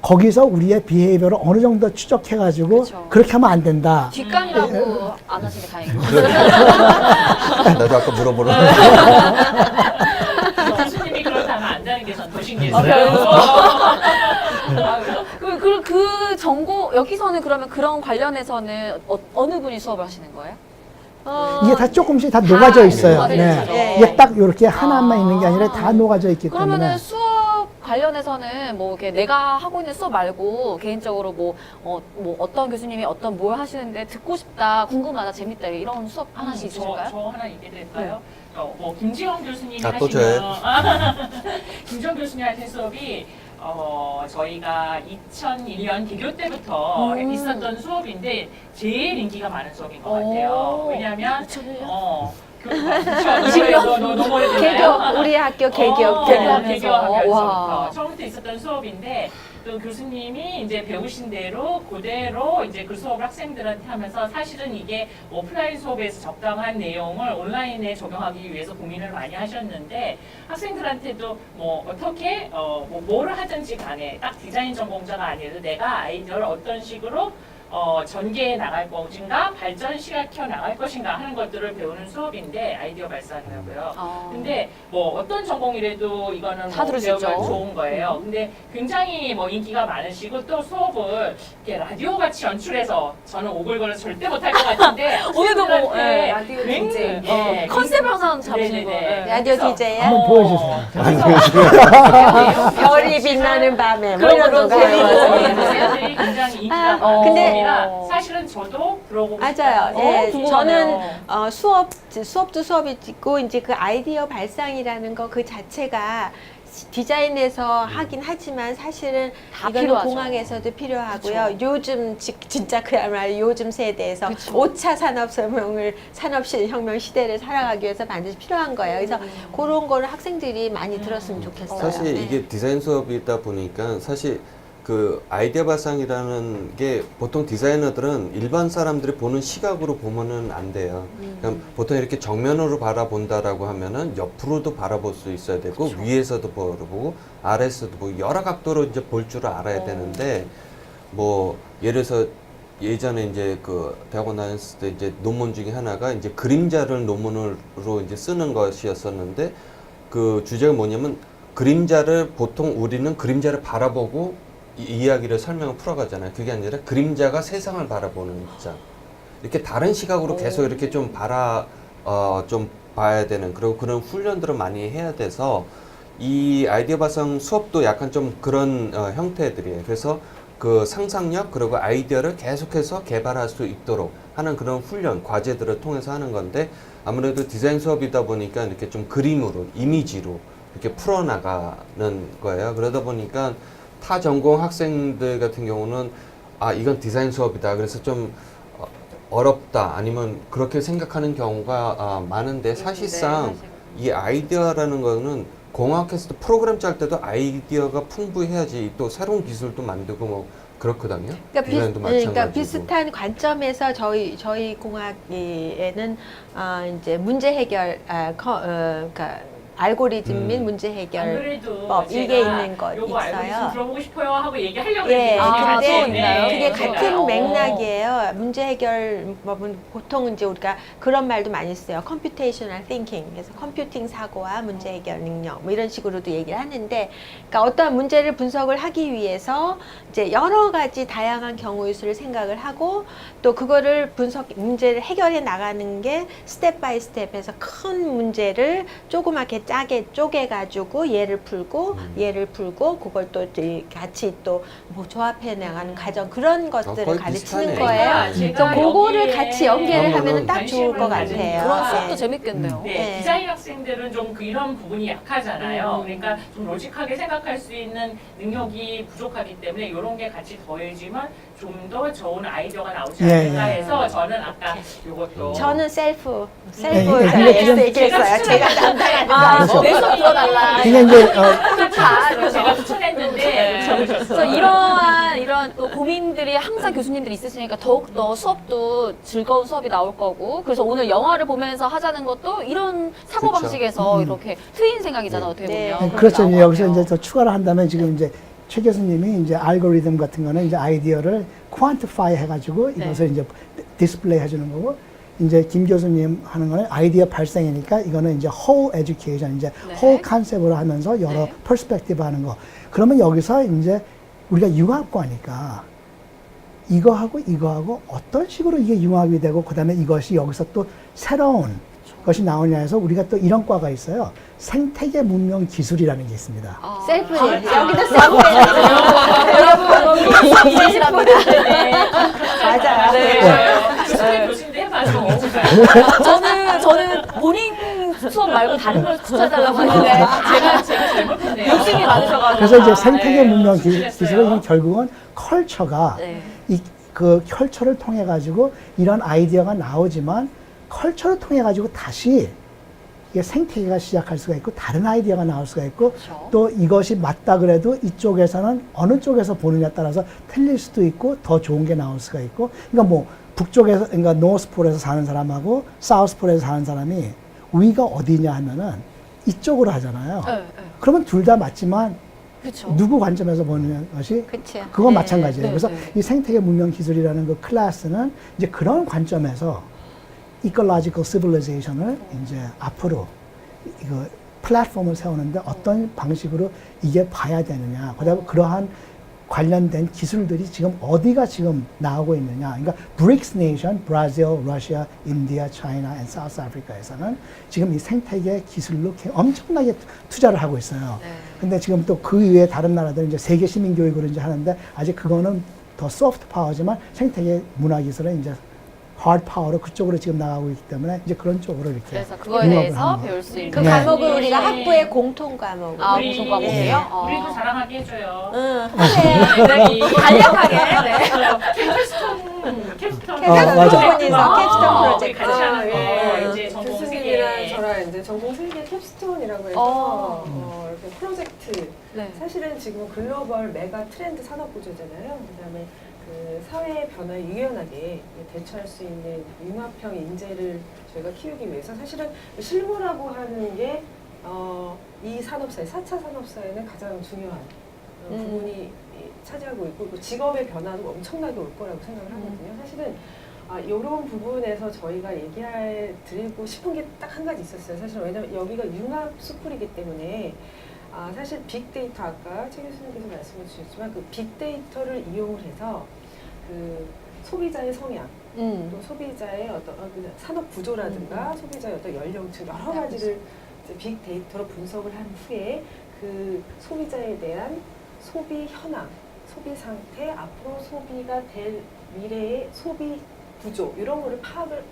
거기서 우리의 비헤이비어를 어느 정도 추적해가지고 그쵸. 그렇게 하면 안 된다. 뒷간이라고 안 하신 게 다행이고. 나도 아까 물어보는 교수님이 그렇다면 안다는 게 전 더 아, 신기했어요. 그 전공 여기서는 그러면 그런 관련해서는 어느 분이 수업을 하시는 거예요? 이게 다 조금씩 다 녹아져 있어요. 녹아져 네. 있죠. 이게 딱 이렇게 하나만 있는 게 아니라 다 녹아져 있기 때문에. 그러면은 수업 관련해서는 뭐 이렇게 내가 하고 있는 수업 말고 개인적으로 뭐 어떤 교수님이 어떤 뭘 하시는데 듣고 싶다, 궁금하다, 재밌다 이런 수업 하나씩 있으실까요? 저 하나 얘기 드릴까요? 뭐 김지영 교수님이 아, 또 저예요? 김지영 교수님 하신 수업이 저희가 2001년 개교 때부터 있었던 수업인데 제일 인기가 많은 수업인 것 같아요. 오. 왜냐하면 2001년? 너무 오래됐나요? 개교 우리 학교 개교 개교하면서. 개교하면서부터 와. 처음부터 있었던 수업인데 또 교수님이 이제 배우신 대로 그대로 이제 그 수업을 학생들한테 하면서 사실은 이게 오프라인 수업에서 적당한 내용을 온라인에 적용하기 위해서 고민을 많이 하셨는데 학생들한테도 뭐 어떻게 뭐를 하든지 간에 딱 디자인 전공자가 아니어도 내가 아이디어를 어떤 식으로 전개해 나갈 것인가 발전시켜 나갈 것인가 하는 것들을 배우는 수업인데 아이디어 발산이라고요. 근데 뭐 어떤 전공이라도 이거는 다 들을 수 있죠. 배우면 좋은 거예요. 근데 굉장히 뭐 인기가 많으시고 또 수업을 이렇게 라디오 같이 연출해서 저는 오글거려서 절대 못할 것 같은데 오늘도 뭐, 학생들한테 예, 라디오 굉장히, DJ. 예, 컨셉을 항상 잡으시는 네네네. 거예요. 라디오 그래서- DJ야? 한번 보여주세요. 별이 빛나는 밤에 뭐 그런 이런 그런 거 수업들이 굉장히 인기가 많은 근데- 수업이라 사실은 저도 들어보고 맞아요. 싶어요. 예, 궁금하네요. 저는 수업도 수업이 있고 이제 그 아이디어 발상이라는 거 그 자체가 디자인에서 하긴 하지만 사실은 다 이거는 필요하죠. 공항에서도 필요하고요. 요즘 진짜 그야말로 요즘 세대에서 그쵸. 5차 산업혁명 시대를 살아가기 위해서 반드시 필요한 거예요. 그래서 그런 거를 학생들이 많이 들었으면 좋겠어요. 사실 네. 이게 디자인 수업이다 보니까 사실 그 아이디어 발상이라는 게 보통 디자이너들은 일반 사람들이 보는 시각으로 보면은 안 돼요. 그냥 보통 이렇게 정면으로 바라본다라고 하면은 옆으로도 바라볼 수 있어야 되고 위에서도 보고 아래에서도 보고 여러 각도로 이제 볼 줄 알아야 되는데 뭐 예를 들어서 예전에 이제 그 대학원 다녔을 때 이제 논문 중에 하나가 이제 그림자를 논문으로 이제 쓰는 것이었었는데 그 주제가 뭐냐면 그림자를 보통 우리는 그림자를 바라보고 이야기를 설명을 풀어가잖아요. 그게 아니라 그림자가 세상을 바라보는 입장. 이렇게 다른 시각으로 계속 이렇게 좀 좀 봐야 되는 그런 훈련들을 많이 해야 돼서 이 아이디어 발상 수업도 약간 좀 그런 형태들이에요. 그래서 그 상상력 그리고 아이디어를 계속해서 개발할 수 있도록 하는 그런 훈련, 과제들을 통해서 하는 건데 아무래도 디자인 수업이다 보니까 이렇게 좀 그림으로, 이미지로 이렇게 풀어나가는 거예요. 그러다 보니까 타 전공 학생들 같은 경우는 아 이건 디자인 수업이다 그래서 좀 어렵다 아니면 그렇게 생각하는 경우가 많은데 사실상 이 아이디어라는 거는 공학에서도 프로그램 짤 때도 아이디어가 풍부해야지 또 새로운 기술도 만들고 뭐 그렇거든요. 디자인도 마찬가지고. 그러니까 비슷한 관점에서 저희 공학에는 이제 문제 해결, 그러니까 알고리즘 및 문제 안 해결 그래도 법 제가 이게 있는 거 요거 알고리즘 있어요. 들어보고 싶어요 하고 얘기하려고 예, 했는데 근데 있나요? 그게 제가 같은 맥락이에요. 문제 해결법은 보통 이제 우리가 그런 말도 많이 써요. computational thinking. 그래서 컴퓨팅 사고와 문제 해결 능력 뭐 이런 식으로도 얘기를 하는데, 그러니까 어떠한 문제를 분석을 하기 위해서 이제 여러 가지 다양한 경우의 수를 생각을 하고 또 그거를 문제를 해결해 나가는 게 스텝 바이 스텝해서 큰 문제를 조그맣게 짜게 쪼개가지고 얘를 풀고 그걸 또 이제 같이 또 뭐 조합해 나가는 과정 그런 것들을 거의 가르치는 비슷하네. 거예요. 제가 그래서 그거를 여기에 같이 연계를 하면 딱 관심을 좋을 것 가진 같아요. 그런 아, 수업도 예. 재밌겠네요. 네, 네. 디자인 학생들은 좀 이런 부분이 약하잖아요. 그러니까 좀 로직하게 생각할 수 있는 능력이 부족하기 때문에 이런 게 같이 더해지면 좀 더 좋은 아이디어가 나오지 예, 않을까 예. 해서 저는 아까 이것도 저는 셀프 예, 제가 지금- 얘기했어요. 제가 담당하는 아, 거. 내 수업 들어달라. 그러니까 이제 다 제가 추천했는데 그래서 이런 또 고민들이 항상 교수님들이 있으시니까 더욱더 수업도 즐거운 수업이 나올 거고, 그래서 오늘 영화를 보면서 하자는 것도 이런 사고방식에서 그렇죠. 이렇게 트인 생각이잖아요, 어떻게 네. 보면. 그렇죠. 나온 이제 것 여기서 같아요. 이제 더 추가를 한다면 지금 이제 최 교수님이 이제 알고리즘 같은 거는 이제 아이디어를 퀀티파이 해가지고 이것을 이제 디스플레이 해주는 거고, 이제 김 교수님 하는 거는 아이디어 발생이니까 이거는 이제 whole education, 이제 네. whole 컨셉으로 하면서 여러 네. 퍼스펙티브 하는 거. 그러면 여기서 이제 우리가 융합과니까 이거하고 어떤 식으로 이게 융합이 되고 그다음에 이것이 여기서 또 새로운 것이 나오냐 해서 우리가 또 이런 과가 있어요. 생태계 문명 기술이라는 게 있습니다. 아, 셀프 아, 여기도 여러분, 여기 진실합니다. 맞아요. 네. 교수님 교수님도 해봐서 저는 본인 수업 말고 다른 걸 추천해달라고 했는데 제가 잘못했네요. 욕심이 많으셔가지고. 그래서 이제 생태계 네, 문명 실수했어요. 기술은 결국은 컬처가 네. 그 컬처를 통해 가지고 이런 아이디어가 나오지만 컬처를 통해 가지고 다시 이게 생태계가 시작할 수가 있고 다른 아이디어가 나올 수가 있고 그렇죠. 또 이것이 맞다 그래도 이쪽에서는 어느 쪽에서 보느냐에 따라서 틀릴 수도 있고 더 좋은 게 나올 수가 있고, 그러니까 뭐 북쪽에서, 그러니까 노스폴에서 사는 사람하고 사우스폴에서 사는 사람이 위가 어디냐 하면은 이쪽으로 하잖아요. 네, 네. 그러면 둘 다 맞지만 그렇죠. 누구 관점에서 보는 것이 그렇죠. 그건 네. 마찬가지예요. 네, 그래서 네. 이 생태계 문명 기술이라는 그 클래스는 이제 그런 관점에서 ecological civilization을 이제 앞으로 이거 플랫폼을 세우는데 어떤 방식으로 이게 봐야 되느냐. 그다음에 그러한 관련된 기술들이 지금 어디가 지금 나오고 있느냐. 그러니까 BRICS 네이션, 브라질, 러시아, 인디아, 차이나, and 사우스 아프리카에서는 지금 이 생태계 기술로 엄청나게 투자를 하고 있어요. 네. 근데 지금 또 그 이외에 다른 나라들은 이제 세계 시민 교육을 이제 하는데 아직 그거는 더 소프트 파워지만 생태계 문화 기술은 이제 하드 파워로 그쪽으로 지금 나가고 있기 때문에 이제 그런 쪽으로 이렇게 그래서 그거에 융합을 대해서 하는 거. 배울 수 있는. 그 네. 과목은 우리가 네. 학부의 공통 과목으로. 아, 우리- 무슨 과목이에요? 예, 아. 우리도 자랑하게 해줘요. 응. 네, 간략하게. 네. 캡스톤 맞아. 부분에서 캡스톤 프로젝트. 우리 같이 하는 거 예. 이제 전공 교수님이랑 세계 저랑 이제 전공 세계 캡스톤이라고 해서 이렇게 프로젝트. 네. 사실은 지금 글로벌 메가 트렌드 산업 구조잖아요. 그다음에 그 사회 변화에 유연하게 대처할 수 있는 융합형 인재를 저희가 키우기 위해서 사실은 실무라고 하는 게 이 산업사회, 4차 산업사회는 가장 중요한 부분이 차지하고 있고 그 직업의 변화도 엄청나게 올 거라고 생각을 하거든요. 사실은 이런 부분에서 저희가 얘기해 드리고 싶은 게 딱 한 가지 있었어요. 사실 왜냐면 여기가 융합 스쿨이기 때문에 사실 빅데이터 아까 최 교수님께서 말씀해 주셨지만 그 빅데이터를 이용을 해서 그 소비자의 성향 또 소비자의 어떤 그 산업 구조라든가 소비자의 어떤 연령층 여러 가지를 이제 빅데이터로 분석을 한 후에 그 소비자에 대한 소비 현황, 소비 상태, 앞으로 소비가 될 미래의 소비 구조 이런 거를 파악을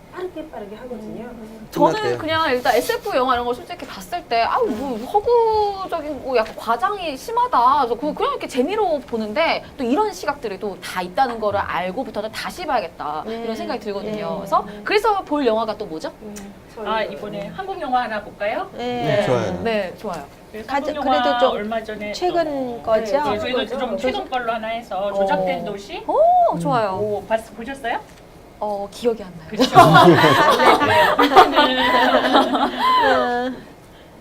빠르게 하거든요. 저는 끝났대요. 그냥 일단 SF 영화 이런 거 솔직히 봤을 때, 뭐 허구적인 거 약간 과장이 심하다. 그래서 그냥 이렇게 재미로 보는데 또 이런 시각들이 또 다 있다는 거를 알고부터는 다시 봐야겠다. 네. 이런 생각이 들거든요. 네. 그래서 볼 영화가 또 뭐죠? 이번에 한국 영화 하나 볼까요? 네. 좋아요. 네, 좋아요. 한국 그래도 영화 좀 얼마 전에 최근 거죠? 네, 저희도 좀 최근 걸로 하나 해서 조작된 도시. 좋아요. 오, 보셨어요? 기억이 안 나요. 그렇죠.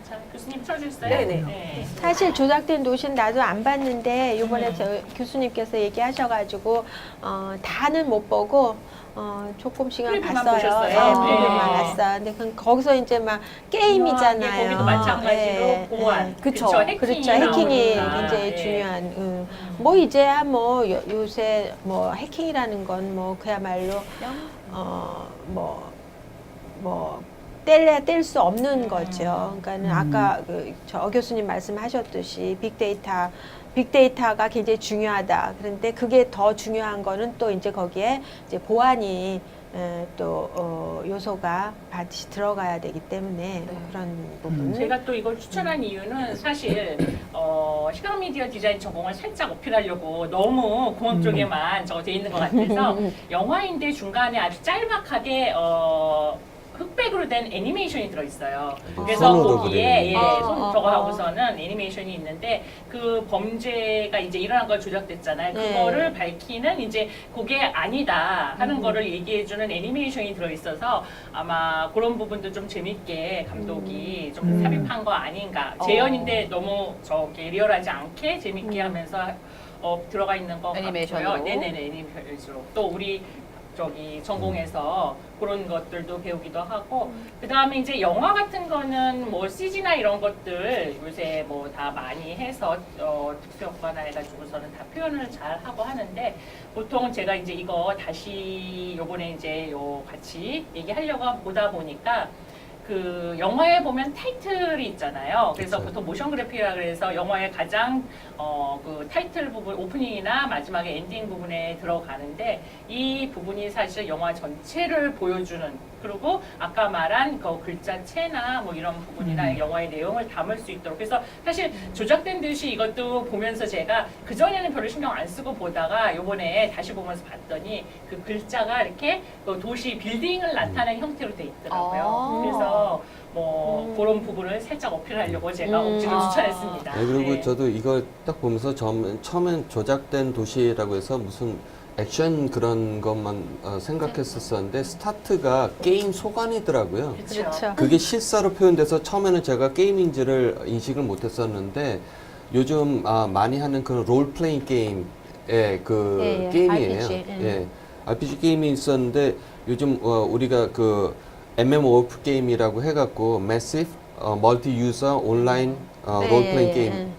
자, 교수님 쳐주세요. 네네. 사실 조작된 도시는 나도 안 봤는데 이번에 저 교수님께서 얘기하셔가지고 다는 못 보고 조금씩은 프리뷰만 봤어요. 보셨어요? 예, 프리뷰만 네. 봤어. 근데 거기서 이제 막 게임이잖아요. 거기도 마찬가지로 예, 보안, 예. 그쵸. 해킹이 그렇죠. 해킹이 나오니까. 굉장히 예. 중요한. 뭐 이제야 뭐 요새 뭐 해킹이라는 건 뭐 그야말로 뭐 뗄 수 없는 거죠. 그러니까는 아까 저 교수님 말씀하셨듯이 빅데이터가 굉장히 중요하다. 그런데 그게 더 중요한 거는 또 이제 거기에 이제 보안이 또 요소가 반드시 들어가야 되기 때문에 그런 부분. 제가 또 이걸 추천한 이유는 사실 시각미디어 디자인 전공을 살짝 어필하려고 너무 공학 쪽에만 돼 있는 것 같아서 영화인데 중간에 아주 짤막하게 흑백으로 된 애니메이션이 들어있어요. 그래서 손으로 거기에 그리는 손 저거 하고서는 애니메이션이 있는데 그 범죄가 이제 일어난 걸 조작됐잖아요. 네. 그거를 밝히는 이제 그게 아니다 하는 거를 얘기해주는 애니메이션이 들어있어서 아마 그런 부분도 좀 재밌게 감독이 좀 삽입한 거 아닌가. 재현인데 너무 저기 리얼하지 않게 재밌게 하면서 들어가 있는 거 애니메이션으로. 같고요. 네네네, 애니메이션으로. 또 우리 전공에서 그런 것들도 배우기도 하고 그 다음에 이제 영화 같은 거는 뭐 CG나 이런 것들 요새 뭐 다 많이 해서 특수 효과나 해가지고서는 다 표현을 잘 하고 하는데 보통 제가 이제 이거 다시 요번에 이제 같이 얘기하려고 보다 보니까 그 영화에 보면 타이틀이 있잖아요. 그래서 그쵸. 보통 모션 그래픽이라 그래서 영화의 가장 그 타이틀 부분, 오프닝이나 마지막에 엔딩 부분에 들어가는데 이 부분이 사실 영화 전체를 보여주는 그리고 아까 말한 그 글자체나 뭐 이런 부분이나 영화의 내용을 담을 수 있도록 그래서 사실 조작된 듯이 이것도 보면서 제가 그전에는 별로 신경 안 쓰고 보다가 요번에 다시 보면서 봤더니 그 글자가 이렇게 그 도시 빌딩을 나타내는 형태로 돼 있더라고요. 그래서 뭐 그런 부분을 살짝 어필하려고 제가 억지로 추천했습니다. 네, 그리고 네. 저도 이걸 딱 보면서 처음엔 조작된 도시라고 해서 무슨 액션 그런 것만 생각했었었는데 스타트가 게임 소관이더라고요. 그렇죠. 그게 실사로 표현돼서 처음에는 제가 게임인지를 인식을 못했었는데 요즘 많이 하는 그런 롤플레잉 게임의 그 예, 예. 게임이에요. RPG, 예. RPG 게임이 있었는데 요즘 우리가 그 MMORP 게임이라고 해갖고 Massive Multi-User Online 네, 롤플레잉 예,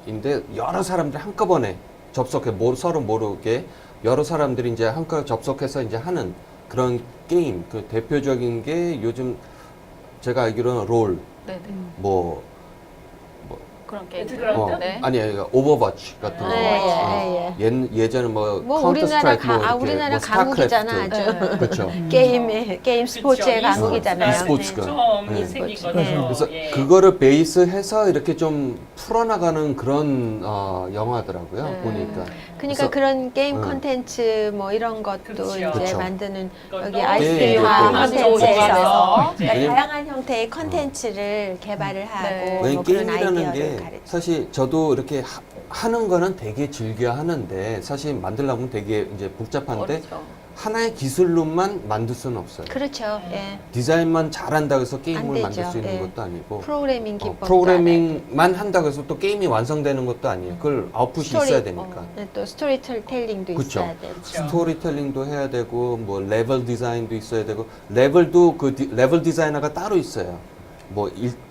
게임인데 여러 사람들이 한꺼번에 접속해 서로 모르게 여러 사람들이 이제 한꺼번에 접속해서 이제 하는 그런 게임 그 대표적인 게 요즘 제가 알기로는 롤 네네. 뭐 그런 게임. 배틀그라운드? 네. 아니에요 오버워치 같은 거 네, 예전에 뭐 뭐 카운터 우리나라 스트라이크 뭐 이렇게 우리나라 뭐 강국이잖아 스타크래프트. 아주. 그렇죠. 게임 스포츠의 그쵸, 강국이잖아요. e스포츠가. 처음 네. 생긴 그쵸. 거죠. 그래서 예. 그거를 베이스해서 이렇게 좀 풀어나가는 그런 영화더라고요 네. 보니까. 그러니까 그런 게임 응. 컨텐츠 뭐 이런 것도 그렇죠. 이제 그쵸. 만드는 그것도 여기 예, ICU와 예, 예. 컨텐츠에서 네. 그러니까 다양한 형태의 컨텐츠를 개발을 하고 네. 왜냐면 뭐 그런 게임이라는 아이디어를 게 가르쳐. 사실 저도 이렇게 하는 거는 되게 즐겨 하는데 사실 만들려면 되게 이제 복잡한데 어렵죠. 하나의 기술로만 만들 수는 없어요. 그렇죠. 예. 디자인만 잘한다고 해서 게임을 안 만들 되죠. 수 있는 예. 것도 아니고 프로그래밍 기법. 프로그래밍만 한다고 해서 또 게임이 완성되는 것도 아니에요. 그걸 아웃풋이 있어야 되니까. 또 스토리텔링도 그쵸. 있어야 되고. 스토리텔링도 해야 되고 뭐 레벨 디자인도 있어야 되고 레벨도 레벨 디자이너가 따로 있어요. 뭐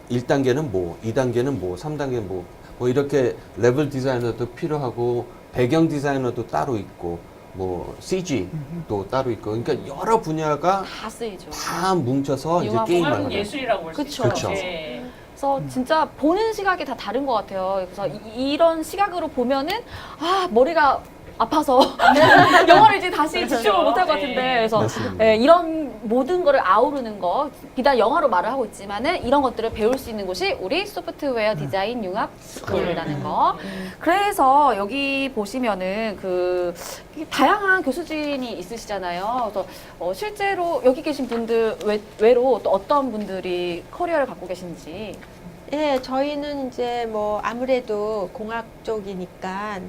1단계는 뭐, 2단계는 뭐, 3단계는 뭐 이렇게 레벨 디자이너도 필요하고 배경 디자이너도 따로 있고 뭐 CG도 따로 있고 그러니까 여러 분야가 다 쓰이죠. 다 뭉쳐서 이제 융합 게임을 공학은 하는 예술이라고 볼 수 그쵸. 있죠. 그쵸. 예. 그래서 진짜 보는 시각이 다 다른 것 같아요. 그래서 이런 시각으로 보면은 머리가 아파서 영어를 이제 다시 집중을 못할 것 같은데 네. 그래서 맞습니다. 예, 이런 모든 거를 아우르는 거 비단 영어로 말을 하고 있지만은 이런 것들을 배울 수 있는 곳이 우리 소프트웨어 디자인 융합 스쿨이라는 거. 그래서 여기 보시면은 그 다양한 교수진이 있으시잖아요. 그래서 실제로 여기 계신 분들 외로 또 어떤 분들이 커리어를 갖고 계신지. 예, 저희는 이제 뭐 아무래도 공학 쪽이니까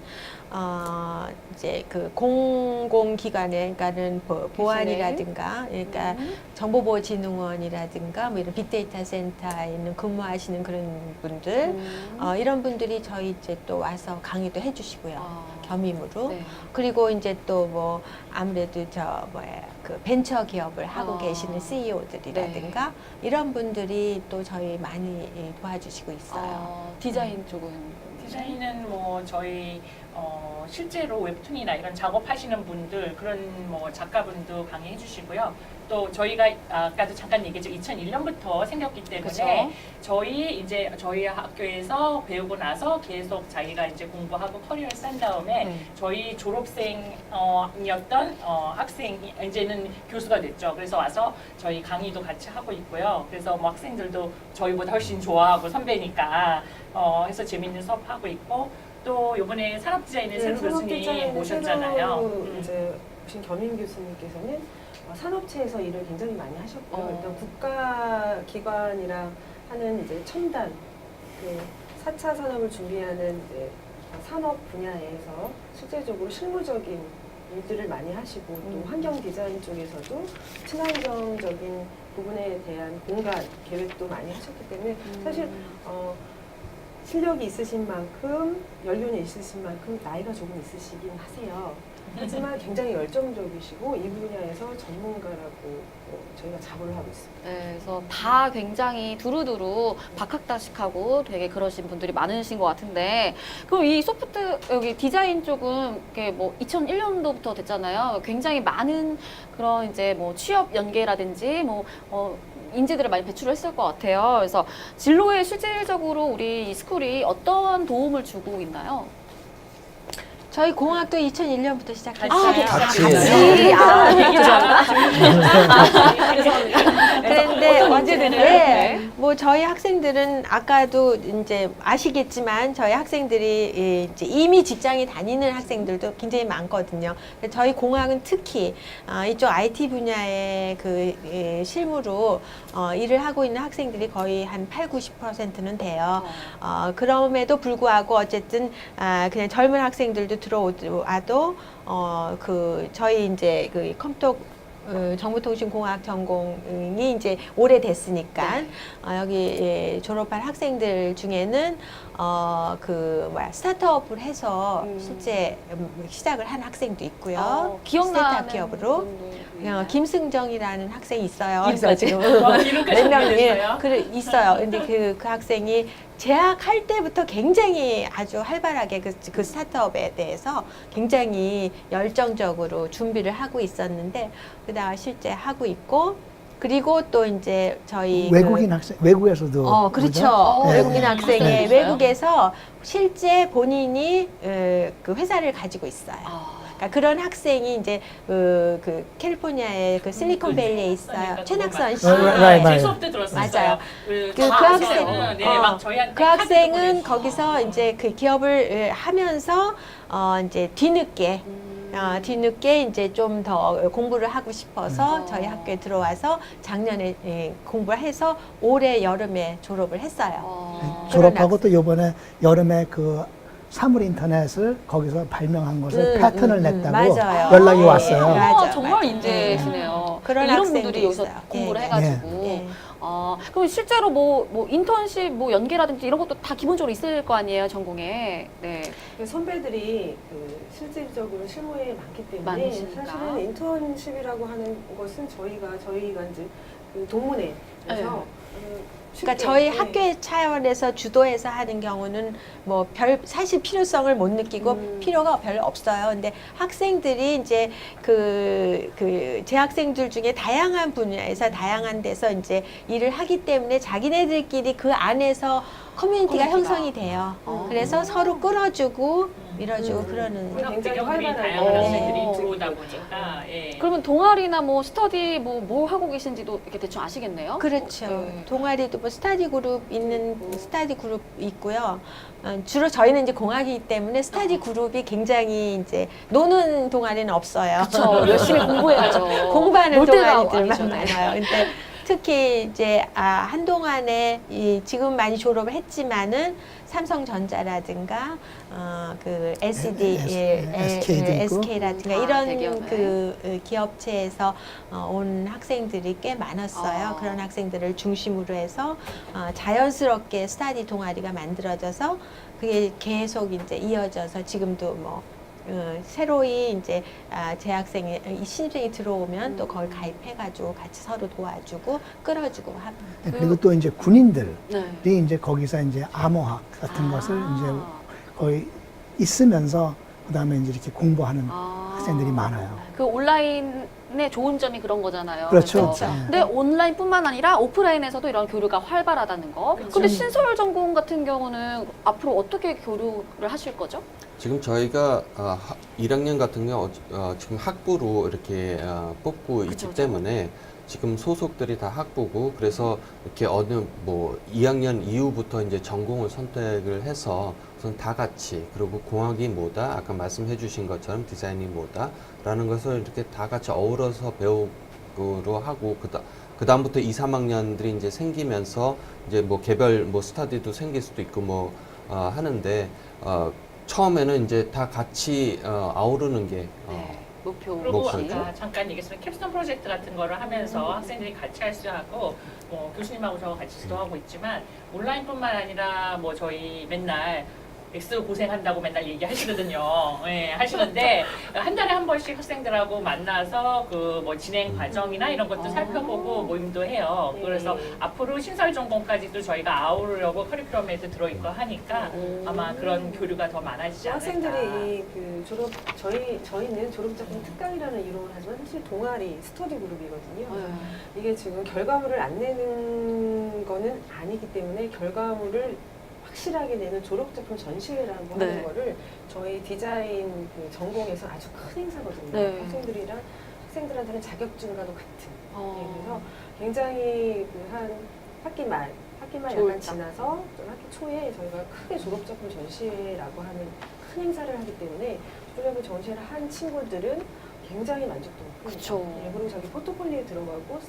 이제 그 공공기관에, 그러니까는 보안이라든가, 그러니까 정보보호진흥원이라든가, 뭐 이런 빅데이터 센터에 있는 근무하시는 그런 분들, 이런 분들이 저희 이제 또 와서 강의도 해주시고요. 겸임으로. 네. 그리고 이제 또 뭐 아무래도 그 벤처 기업을 하고 아. 계시는 CEO들이라든가 이런 분들이 또 저희 많이 도와주시고 있어요. 디자인 쪽은 디자인은 뭐 저희 실제로 웹툰이나 이런 작업하시는 분들, 그런 뭐 작가분도 강의해 주시고요. 또 저희가 아까도 잠깐 얘기했죠. 2001년부터 생겼기 때문에 그쵸. 저희 학교에서 배우고 나서 계속 자기가 이제 공부하고 커리어를 쌓은 다음에 네. 저희 졸업생이었던 학생이 이제는 교수가 됐죠. 그래서 와서 저희 강의도 같이 하고 있고요. 그래서 뭐 학생들도 저희보다 훨씬 좋아하고 선배니까 해서 재밌는 수업 하고 있고, 또 이번에 산업 디자인의 새로 교수님 모셨잖아요. 새로 이제 오신 겸임 교수님께서는 산업체에서 일을 굉장히 많이 하셨고요. 일단 국가기관이랑 하는 이제 첨단, 그 4차 산업을 준비하는 이제 산업 분야에서 실제적으로 실무적인 일들을 많이 하시고, 또 환경 디자인 쪽에서도 친환경적인 부분에 대한 공간 계획도 많이 하셨기 때문에 사실 실력이 있으신 만큼, 연륜이 있으신 만큼 나이가 조금 있으시긴 하세요. 하지만 굉장히 열정적이시고 이 분야에서 전문가라고 저희가 자부를 하고 있습니다. 네, 그래서 다 굉장히 두루두루 박학다식하고 되게 그러신 분들이 많으신 것 같은데, 그럼 이 여기 디자인 쪽은 이렇게 뭐 2001년도부터 됐잖아요. 굉장히 많은 그런 이제 뭐 취업 연계라든지 뭐 인재들을 많이 배출을 했을 것 같아요. 그래서 진로에 실질적으로 우리 이 스쿨이 어떤 도움을 주고 있나요? 저희 공학도 2001년부터 시작했어요. 같이 그런데 언제든 네, 뭐 저희 학생들은 아까도 이제 아시겠지만 저희 학생들이 이제 이미 직장에 다니는 학생들도 굉장히 많거든요. 저희 공학은 특히 이쪽 IT 분야의 그 실무로 일을 하고 있는 학생들이 거의 한 80~90%는 돼요. 그럼에도 불구하고 어쨌든 그냥 젊은 학생들도 들어와도 그 저희 이제 그 컴퓨터 정보통신공학 전공이 이제 오래됐으니까 여기 졸업한 학생들 중에는 스타트업을 해서 실제 시작을 한 학생도 있고요. 기억나는 스타트업 기업으로. 분도 김승정이라는 학생이 있어요. 그래서 지금 이름까지 몇 명이 알려주세요. 있어요. 근데 그 학생이 재학할 때부터 굉장히 아주 활발하게 그 스타트업에 대해서 굉장히 열정적으로 준비를 하고 있었는데, 그다가 실제 하고 있고, 그리고 또 이제 저희 외국인 학생, 외국에서도. 그렇죠. 네. 외국인 학생이 네. 외국에서 실제 본인이 그 회사를 가지고 있어요. 그러니까 그런 학생이 이제 그 캘리포니아의 그 실리콘밸리에 있어요. 최낙선 씨. right. 제 수업 때 들었어요. 맞아요. 그 학생은, 막 저희한테 그 학생은 카드도 보내주시고. 거기서 이제 그 기업을 하면서 이제 뒤늦게 이제 좀 더 공부를 하고 싶어서 저희 학교에 들어와서 작년에 공부를 해서 올해 여름에 졸업을 했어요. 졸업하고 또 요번에 여름에 그 사물 인터넷을 거기서 발명한 것을 패턴을 냈다고 맞아요. 연락이 예, 왔어요. 맞아, 정말 맞아. 인재시네요. 그런 이런 학생도 분들이 여기서 있어요. 공부를 예, 해가지고. 예. 그럼 실제로 뭐 인턴십 뭐 연계라든지 이런 것도 다 기본적으로 있을 거 아니에요, 전공에. 네. 선배들이 그 실질적으로 실무에 많기 때문에 많으시니까. 사실은 인턴십이라고 하는 것은 저희가 이제 그 동문회에서 그러니까 저희 학교의 차원에서 주도해서 하는 경우는 뭐 사실 필요성을 못 느끼고 필요가 별로 없어요. 근데 학생들이 이제 그 재학생들 중에 다양한 분야에서 다양한 데서 이제 일을 하기 때문에 자기네들끼리 그 안에서 커뮤니티가 형성이 돼요. 그래서 서로 끌어주고 밀어주고 그러는 워낙 굉장히 배경들이 활발하게. 다양한 학생들이 네. 들어오다 보니까 예. 그러면 동아리나 뭐 스터디 뭐 하고 계신지도 이렇게 대충 아시겠네요? 그렇죠. 네. 동아리도 뭐 스타디 그룹 있는 스타디 그룹 있고요. 주로 저희는 이제 공학이기 때문에 스타디 그룹이 굉장히 이제 노는 동아리는 없어요. 그렇죠. 열심히 공부해야죠. 공부하는 놀 때가 동아리들만 아니죠. 네. 많아요. 근데 특히 이제 한동안에 지금 많이 졸업을 했지만은 삼성전자라든가 그 LCD, SK도 있고. SK라든가 아, 이런 대기업에. 그 기업체에서 온 학생들이 꽤 많았어요. 아. 그런 학생들을 중심으로 해서 자연스럽게 스타디 동아리가 만들어져서 그게 계속 이제 이어져서 지금도 뭐 새로이 이제 재학생이 신입생이 들어오면 또 거기 가입해가지고 같이 서로 도와주고 끌어주고 합니다. 그리고 또 이제 군인들이 네. 이제 거기서 이제 암호학 같은 아. 것을 이제 거의 있으면서 그다음에 이제 이렇게 공부하는 학생들이 많아요. 그 온라인의 좋은 점이 그런 거잖아요. 그렇죠. 그래서 네. 근데 온라인뿐만 아니라 오프라인에서도 이런 교류가 활발하다는 거. 근데 신설 전공 같은 경우는 앞으로 어떻게 교류를 하실 거죠? 지금 저희가 1학년 같은 경우 지금 학부로 이렇게 뽑고 있기 그쵸. 때문에 지금 소속들이 다 학부고 그래서 이렇게 어느 뭐 2학년 이후부터 이제 전공을 선택을 해서 우선 다 같이 그리고 공학이 뭐다 아까 말씀해 주신 것처럼 디자인이 뭐다라는 것을 이렇게 다 같이 어우러서 배우기로 하고 그다음부터 2, 3학년들이 이제 생기면서 이제 뭐 개별 뭐 스터디도 생길 수도 있고 뭐 하는데 처음에는 이제 다 같이 아우르는 게 네. 목표. 그리고 목표죠. 아까 잠깐 얘기했지만 캡스톤 프로젝트 같은 거를 하면서 학생들이 같이 할 수 하고 뭐 교수님하고 저하고 같이 지도하고 있지만 온라인뿐만 아니라 뭐 저희 맨날 엑스 고생한다고 맨날 얘기하시거든요. 예, 하시는데 한 달에 한 번씩 학생들하고 만나서 그 뭐 진행 과정이나 이런 것도 살펴보고 모임도 해요. 그래서 앞으로 신설 전공까지도 저희가 아우르려고 커리큘럼에도 들어있고 하니까 아마 그런 교류가 더 많아지지 않을까. 학생들이 그 저희는 졸업작품 특강이라는 이름을 하지만 사실 동아리 스터디 그룹이거든요. 네. 이게 지금 결과물을 안 내는 거는 아니기 때문에 결과물을 확실하게 내는 졸업작품 전시회라고 네. 하는 거를 저희 디자인 그 전공에서 아주 큰 행사거든요. 네. 학생들한테는 자격증과도 같은. 어. 예, 그래서 굉장히 그 한 학기 말 좋을 약간 때. 지나서 좀 학기 초에 저희가 크게 졸업작품 전시회라고 하는 큰 행사를 하기 때문에 졸업작품 전시회를 한 친구들은 굉장히 만족도가 큽니다. 그쵸. 예, 그리고 자기 포트폴리오에 들어가고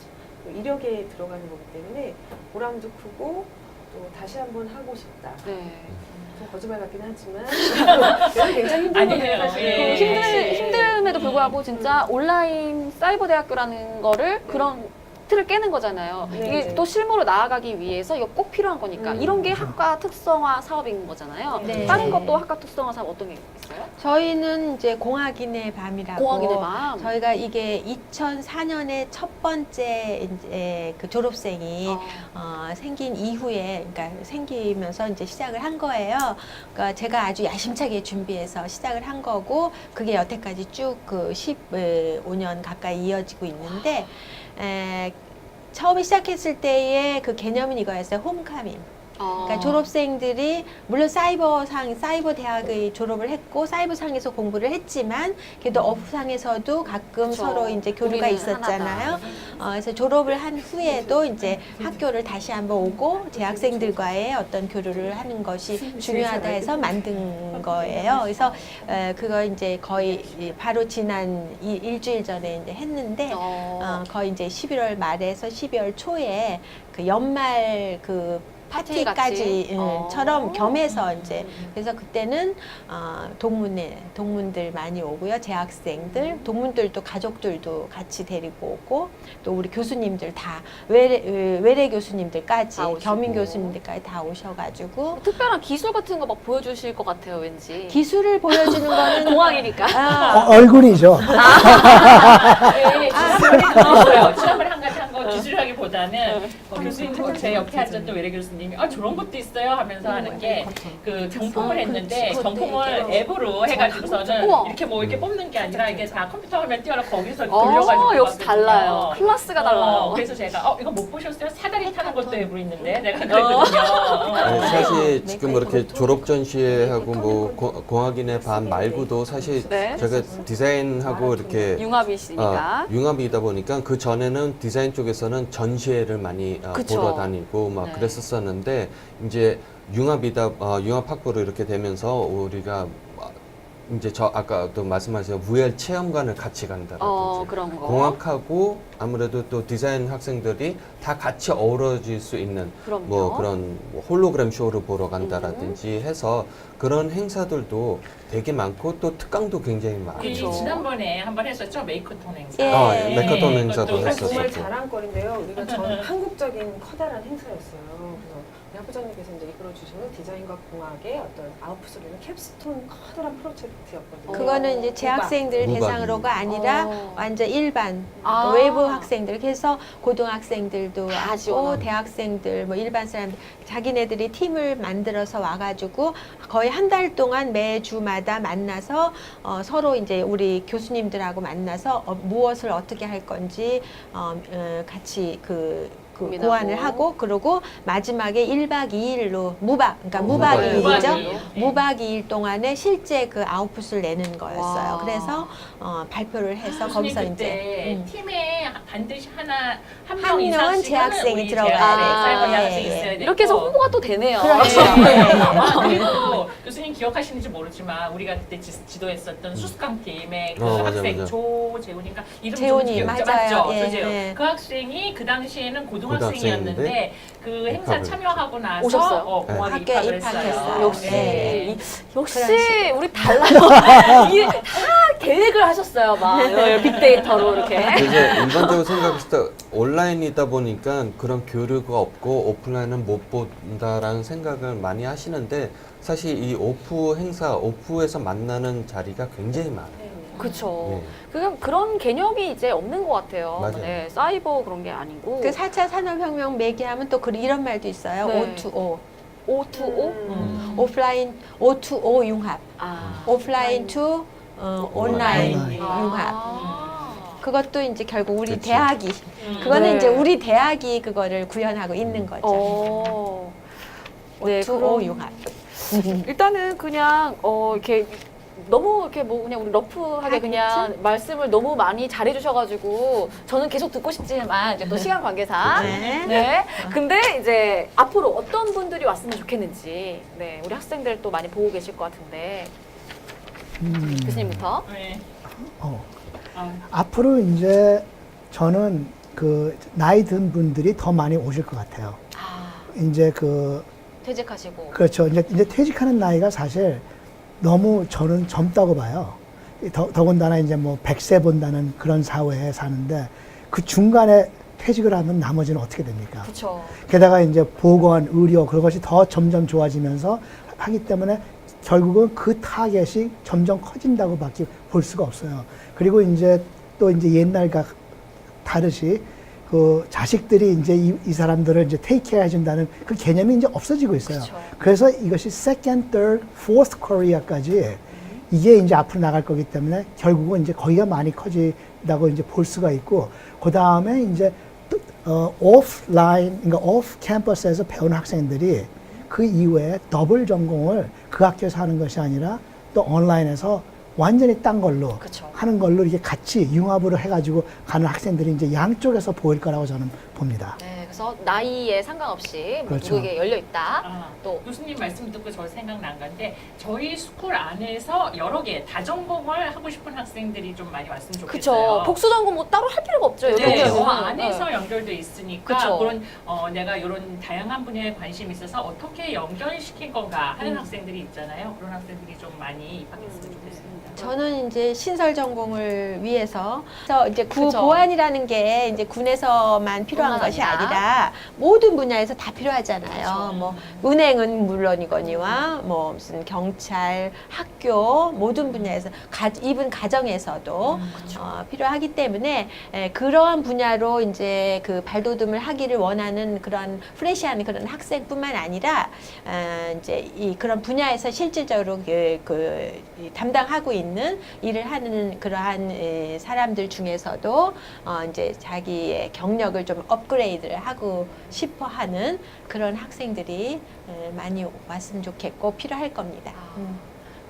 또 이력에 들어가는 거기 때문에 보람도 크고 또 다시 한번 하고 싶다. 네. 좀 거짓말 같긴 하지만 그래서 굉장히 힘든 아니에요. 거예요. 사실. 예. 힘듦에도 불구하고 진짜 온라인 사이버 대학교라는 거를 그런 틀을 깨는 거잖아요. 네, 이게 네. 또 실무로 나아가기 위해서 이거 꼭 필요한 거니까 이런 게 학과 특성화 사업인 거잖아요. 네. 다른 것도 학과 특성화 사업 어떤 게 있어요? 저희는 이제 공학인의 밤이라고 공학인의 밤. 저희가 이게 2004년에 첫 번째 이제 그 졸업생이 생긴 이후에, 그러니까 생기면서 이제 시작을 한 거예요. 그러니까 제가 아주 야심차게 준비해서 시작을 한 거고, 그게 여태까지 쭉 그 15년 가까이 이어지고 있는데, 처음에 시작했을 때의 그 개념은 이거였어요. 홈카밍. 그러니까 졸업생들이 물론 사이버 대학의 졸업을 했고 사이버상에서 공부를 했지만 그래도 업상에서도 가끔 그쵸. 서로 이제 교류가 우리는 있었잖아요. 그래서 졸업을 한 후에도 이제 학교를 다시 한번 오고 재학생들과의 어떤 교류를 하는 것이 중요하다 해서 만든 거예요. 그래서 그거 이제 거의 바로 지난 일주일 전에 이제 했는데 거의 이제 11월 말에서 12월 초에 그 연말 그 파티까지 처럼 겸해서 이제 그래서 그때는 동문들 많이 오고요. 재학생들, 동문들도 가족들도 같이 데리고 오고 또 우리 교수님들 다 외래 교수님들까지 다 오시고. 겸임 교수님들까지 다 오셔가지고 특별한 기술 같은 거 막 보여주실 것 같아요, 왠지. 기술을 보여주는 거는 공학이니까. 얼굴이죠. 네, 지난번에 그거 있어요. 지난번에 한 가지 한 거 기술하기보다는 교수님 제 옆에 앉았던 외래 교수님이 저런 것도 있어요 하면서 하는 게 그 경품을 했는데 경품을 앱으로 해가지고서는 우와. 이렇게 뭐 이렇게 뽑는 게 아니라 이게 다 컴퓨터 화면 띄워라 거기서 어, 돌려가지고 역시 받거든요. 달라요. 클래스가 달라요. 그래서 제가 이거 못 보셨어요? 사다리 타는 것도 앱으로 있는데 내가 그랬거든요. 네, 사실 지금 뭐 이렇게 졸업 전시회하고 뭐 공학인의 반 말고도 사실 네. 제가 디자인하고 이렇게 융합이시니까. 융합이다 보니까 그 전에는 디자인 쪽에서는 전시회를 많이 그쵸. 보러 다니고 막 네. 그랬었었는데 이제 융합 학부로 이렇게 되면서 우리가 이제 저 아까도 말씀하신 VR 체험관을 같이 간다라든지 그런 거. 공학하고 아무래도 또 디자인 학생들이 다 같이 어우러질 수 있는 그럼요. 뭐 그런 뭐 홀로그램 쇼를 보러 간다라든지 해서 그런 행사들도 되게 많고 또 특강도 굉장히 많아요. 그쵸. 지난번에 한번 했었죠 메이커톤 행사. 예. 메카톤 행사도 그것도 했었었고. 정말 자랑거리인데요. 우리가 전 한국적인 커다란 행사였어요. 그래서 학부장님께서 이제 이끌어 주시는 디자인과 공학의 어떤 아웃풋을 이루는 캡스톤 커다란 프로젝트였거든요. 그거는 이제 재학생들 무박. 대상으로가 아니라 어. 완전 일반 아. 외부 학생들, 그래서 고등학생들도 다 왔고 지원하는. 대학생들 뭐 일반 사람들 자기네들이 팀을 만들어서 와가지고 거의 한 달 동안 매주마다 만나서 서로 이제 우리 교수님들하고 만나서 무엇을 어떻게 할 건지 같이 고민하고. 고안을 하고 그러고 마지막에 1박 2일로 무박, 그러니까 무박 무박 이일. 2일이죠. 네. 무박 2일 동안에 실제 그 아웃풋을 내는 거였어요. 와. 그래서 발표를 해서 교수님 거기서 그때 이제 팀에 반드시 한 한 명 명은 이상씩은 재학생이 우리 들어가야 사이버 돼요. 대학생이 예, 있어야 예. 되고 이렇게 해서 홍보가 또 되네요. 그렇죠. 그리고 교수님 기억하시는지 모르지만 우리가 그때 지도했었던 수수깡 팀의 그 맞아, 학생 맞아. 조재훈인가 이름 재훈이, 좀 기억- 맞아요. 맞죠? 예, 조재훈. 예. 그 학생이 그 당시에는 고등학생인데 고등학생이었는데 그 행사 입학을. 참여하고 나서 오셨어요? 공학에 학교에 입학을 입학했어요. 했어요. 역시 네. 역시 그런 식으로. 우리 달라요. 이게 다 계획을 하셨어요, 막 빅데이터로 이렇게. 그래서 일반적으로 생각했을 때 온라인이다 보니까 그런 교류가 없고 오프라인은 못 본다라는 생각을 많이 하시는데 사실 이 오프 행사, 오프에서 만나는 자리가 굉장히 많아요. 그렇죠. 네. 그런 개념이 이제 없는 것 같아요. 맞아요. 네, 사이버 그런 게 아니고. 그 4차 산업혁명 매개하면 또 이런 말도 있어요. 네. O2O. O2O? 오프라인 O2O 융합. 아. 오프라인 to 온라인 온라인. 융합. 아. 그것도 이제 결국 우리 그치. 대학이 음. 그거는 네. 이제 우리 대학이 그거를 구현하고 있는 거죠. 네, O2O 그럼 융합. 일단은 그냥 이렇게 너무 이렇게 뭐 그냥 우리 러프하게 그냥 말씀을 너무 많이 잘해주셔가지고 저는 계속 듣고 싶지만 이제 또 시간 관계상 네. 네. 근데 이제 앞으로 어떤 분들이 왔으면 좋겠는지 네 우리 학생들 또 많이 보고 계실 것 같은데 교수님부터. 네. 어, 아, 앞으로 이제 저는 그 나이 든 분들이 더 많이 오실 것 같아요. 아 이제 퇴직하시고. 그렇죠. 이제 퇴직하는 나이가 사실 너무 저는 젊다고 봐요. 더군다나 이제 뭐 100세 본다는 그런 사회에 사는데 그 중간에 퇴직을 하면 나머지는 어떻게 됩니까? 그렇죠. 게다가 이제 보건, 의료 그런 것이 더 점점 좋아지면서 하기 때문에 결국은 그 타겟이 점점 커진다고밖에 볼 수가 없어요. 그리고 이제 또 이제 옛날과 다르시 그 자식들이 이제 이 사람들을 이제 테이크케어 해준다는 그 개념이 이제 없어지고 있어요. 그쵸. 그래서 이것이 second, third, fourth Korea까지 이게 이제 앞으로 나갈 거기 때문에 결국은 이제 거기가 많이 커진다고 이제 볼 수가 있고 그 다음에 이제 오프라인, 그러니까 오프 캠퍼스에서 배우는 학생들이 그 이후에 더블 전공을 그 학교에서 하는 것이 아니라 또 온라인에서 완전히 딴 걸로 그쵸. 하는 걸로 이렇게 같이 융합으로 해가지고 가는 학생들이 이제 양쪽에서 보일 거라고 저는 봅니다. 네, 그래서 나이에 상관없이 뭐 그렇죠. 누구에게 열려 있다. 아, 또 교수님 말씀 듣고 저 생각난 건데 저희 스쿨 안에서 여러 개 다전공을 하고 싶은 학생들이 좀 많이 왔으면 좋겠어요. 그쵸. 복수 전공 뭐 따로 할 필요가 없죠. 네, 여기는. 안에서 연결돼 있으니까 그쵸. 그런 내가 이런 다양한 분야에 관심이 있어서 어떻게 연결시킨 건가 하는 학생들이 있잖아요. 그런 학생들이 좀 많이 입학했으면 좋겠습니다. 저는 이제 신설 전공을 위해서 그래서 이제 구 그쵸. 보안이라는 게 이제 군에서만 필요한 뿐만 것이 아니라. 아니라 아니라 모든 분야에서 다 필요하잖아요. 뭐 은행은 물론이거니와 뭐 무슨 경찰, 학교 모든 분야에서 이분 가정에서도 필요하기 때문에 그러한 분야로 이제 그 발돋움을 하기를 원하는 그런 프레시한 그런 학생뿐만 아니라 이제 그런 분야에서 실질적으로 이 담당하고 있는 일을 하는 그러한 사람들 중에서도 이제 자기의 경력을 좀 업그레이드를 하고 싶어하는 그런 학생들이 많이 왔으면 좋겠고 필요할 겁니다.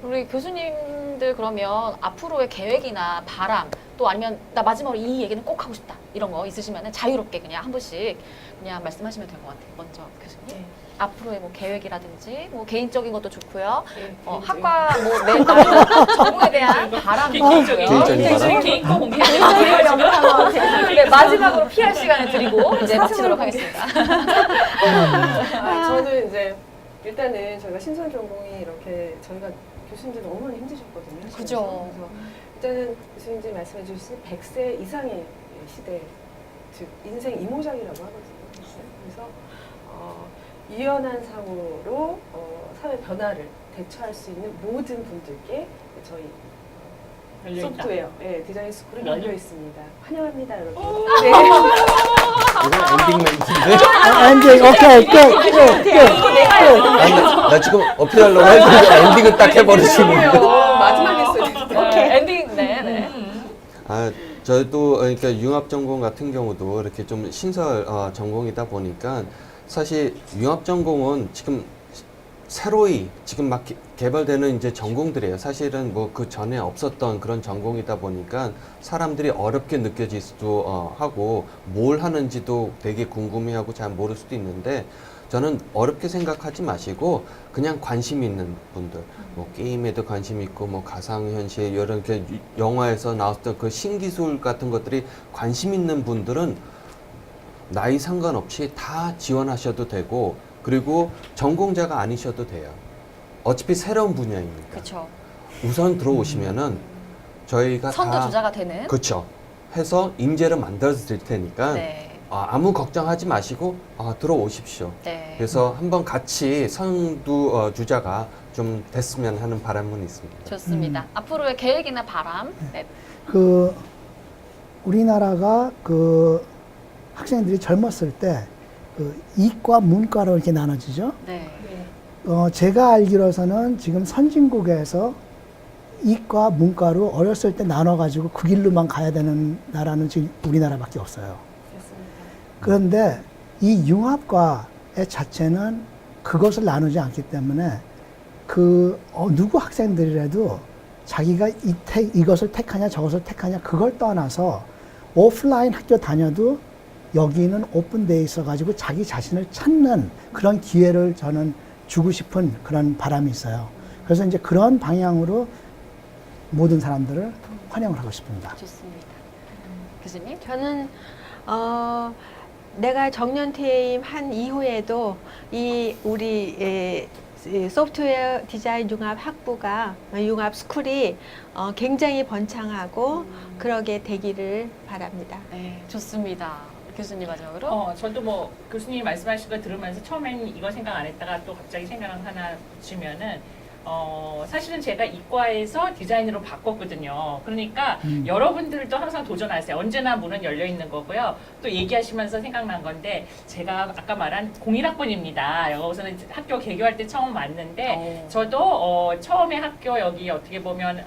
우리 교수님들 그러면 앞으로의 계획이나 바람 또 아니면 나 마지막으로 이 얘기는 꼭 하고 싶다 이런 거 있으시면 자유롭게 그냥 한 분씩 그냥 말씀하시면 될 것 같아요. 먼저 교수님. 네. 앞으로의 뭐 계획이라든지 뭐 개인적인 것도 좋고요. 네, 학과 뭐 나름 전공에 대한 바람도 개인적인 있고요. 개인 거 공개. 개인적인 영상을 네, 마지막으로 PR 시간을 드리고 이제 마치도록 하겠습니다. 저는 이제 일단은 저희가 신선 전공이 이렇게 저희가 교수님들 너무 많이 힘드셨거든요. 하시면서. 그죠. 그래서 일단은 교수님들이 말씀해 주신 100세 이상의 시대, 즉 인생 이모작이라고 하거든요. 그래서 유연한 사고로 사회 변화를 대처할 수 있는 모든 분들께 저희 열려있다. 소프트웨어 디자인 스쿨은 열려 있습니다. 환영합니다, 여러분. 네. 이건 엔딩 멘트인데? 엔딩, 오케이, 끝. 아니, 나 지금 어필하려고 했는데 엔딩을 딱 해버리시는데. 마지막에 써요. 엔딩, 네. 아, 저도 그러니까 융합 전공 같은 경우도 이렇게 좀 신설 전공이다 보니까 사실 융합 전공은 지금 새로이 지금 막 개발되는 이제 전공들이에요. 사실은 뭐 그 전에 없었던 그런 전공이다 보니까 사람들이 어렵게 느껴지기도 하고 뭘 하는지도 되게 궁금해하고 잘 모를 수도 있는데 저는 어렵게 생각하지 마시고 그냥 관심 있는 분들, 뭐 게임에도 관심 있고 뭐 가상현실 이런 그 영화에서 나왔던 그 신기술 같은 것들이 관심 있는 분들은 나이 상관없이 다 지원하셔도 되고 그리고 전공자가 아니셔도 돼요. 어차피 새로운 분야입니다. 그렇죠. 우선 들어오시면은 저희가 선두주자가 되는. 그렇죠. 해서 인재를 만들어 드릴 테니까 네. 아무 걱정하지 마시고 들어오십시오. 네. 그래서 한번 같이 선두주자가 좀 됐으면 하는 바람은 있습니다. 좋습니다. 앞으로의 계획이나 바람. 네. 그 우리나라가 그 학생들이 젊었을 때 그 이과, 문과로 이렇게 나눠지죠. 네. 제가 알기로서는 지금 선진국에서 이과, 문과로 어렸을 때 나눠가지고 그 길로만 가야 되는 나라는 지금 우리나라밖에 없어요. 그런데 이 융합과의 자체는 그것을 나누지 않기 때문에 누구 학생들이라도 자기가 이것을 택하냐 저것을 택하냐 그걸 떠나서 오프라인 학교 다녀도 여기는 오픈되어 있어가지고 자기 자신을 찾는 그런 기회를 저는 주고 싶은 그런 바람이 있어요. 그래서 이제 그런 방향으로 모든 사람들을 환영을 하고 싶습니다. 좋습니다. 교수님? 저는 내가 정년 퇴임한 이후에도 우리 소프트웨어 디자인 융합 학부가 융합 스쿨이 굉장히 번창하고 그러게 되기를 바랍니다. 네, 좋습니다. 교수님 마지막으로. 저도 뭐 교수님 말씀하신 거 들으면서 처음엔 이거 생각 안 했다가 또 갑자기 생각 하나 붙이면은 사실은 제가 이과에서 디자인으로 바꿨거든요. 그러니까 여러분들도 항상 도전하세요. 언제나 문은 열려 있는 거고요. 또 얘기하시면서 생각난 건데 제가 아까 말한 01학번입니다. 여기서는 학교 개교할 때 처음 왔는데 저도 처음에 학교 여기 어떻게 보면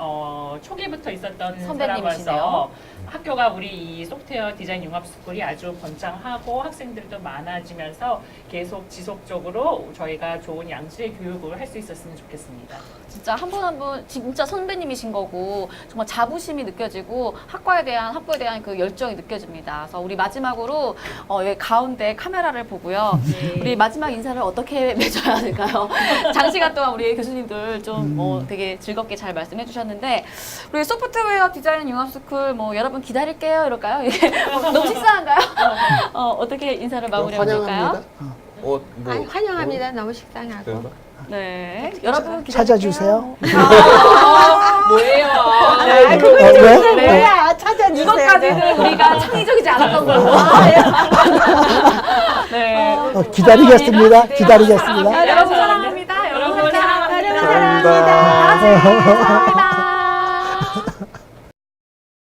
초기부터 있었던 선배님이시네요. 사람으로서 학교가 우리 이 소프트웨어 디자인 융합 스쿨이 아주 번창하고 학생들도 많아지면서 계속 지속적으로 저희가 좋은 양질의 교육을 할 수 있었으면 좋겠습니다. 진짜 한 분 한 분 진짜 선배님이신 거고 정말 자부심이 느껴지고 학부에 대한 그 열정이 느껴집니다. 그래서 우리 마지막으로 여기 가운데 카메라를 보고요. 우리 마지막 인사를 어떻게 맺어야 될까요? 장시간 동안 우리 교수님들 좀 되게 즐겁게 잘 말씀해 주셨는데 우리 소프트웨어 디자인 융합스쿨 뭐 여러분 기다릴게요 이럴까요? 이게 너무 식상한가요? 어떻게 인사를 마무리하면 될까요? 환영합니다. 너무 식상하고. 그런가? 네, 여러분 기다릴게요. 찾아주세요. 뭐예요? 네, 왜? 네. 찾아주세요. 이것까지는 우리가 창의적이지 않았던 걸로. 네. 기다리겠습니다. 기다리겠습니다. 여러분 사랑합니다. 여러분 여러분 사랑합니다. 사랑합니다. 감사합니다. 다 같이 사랑합니다.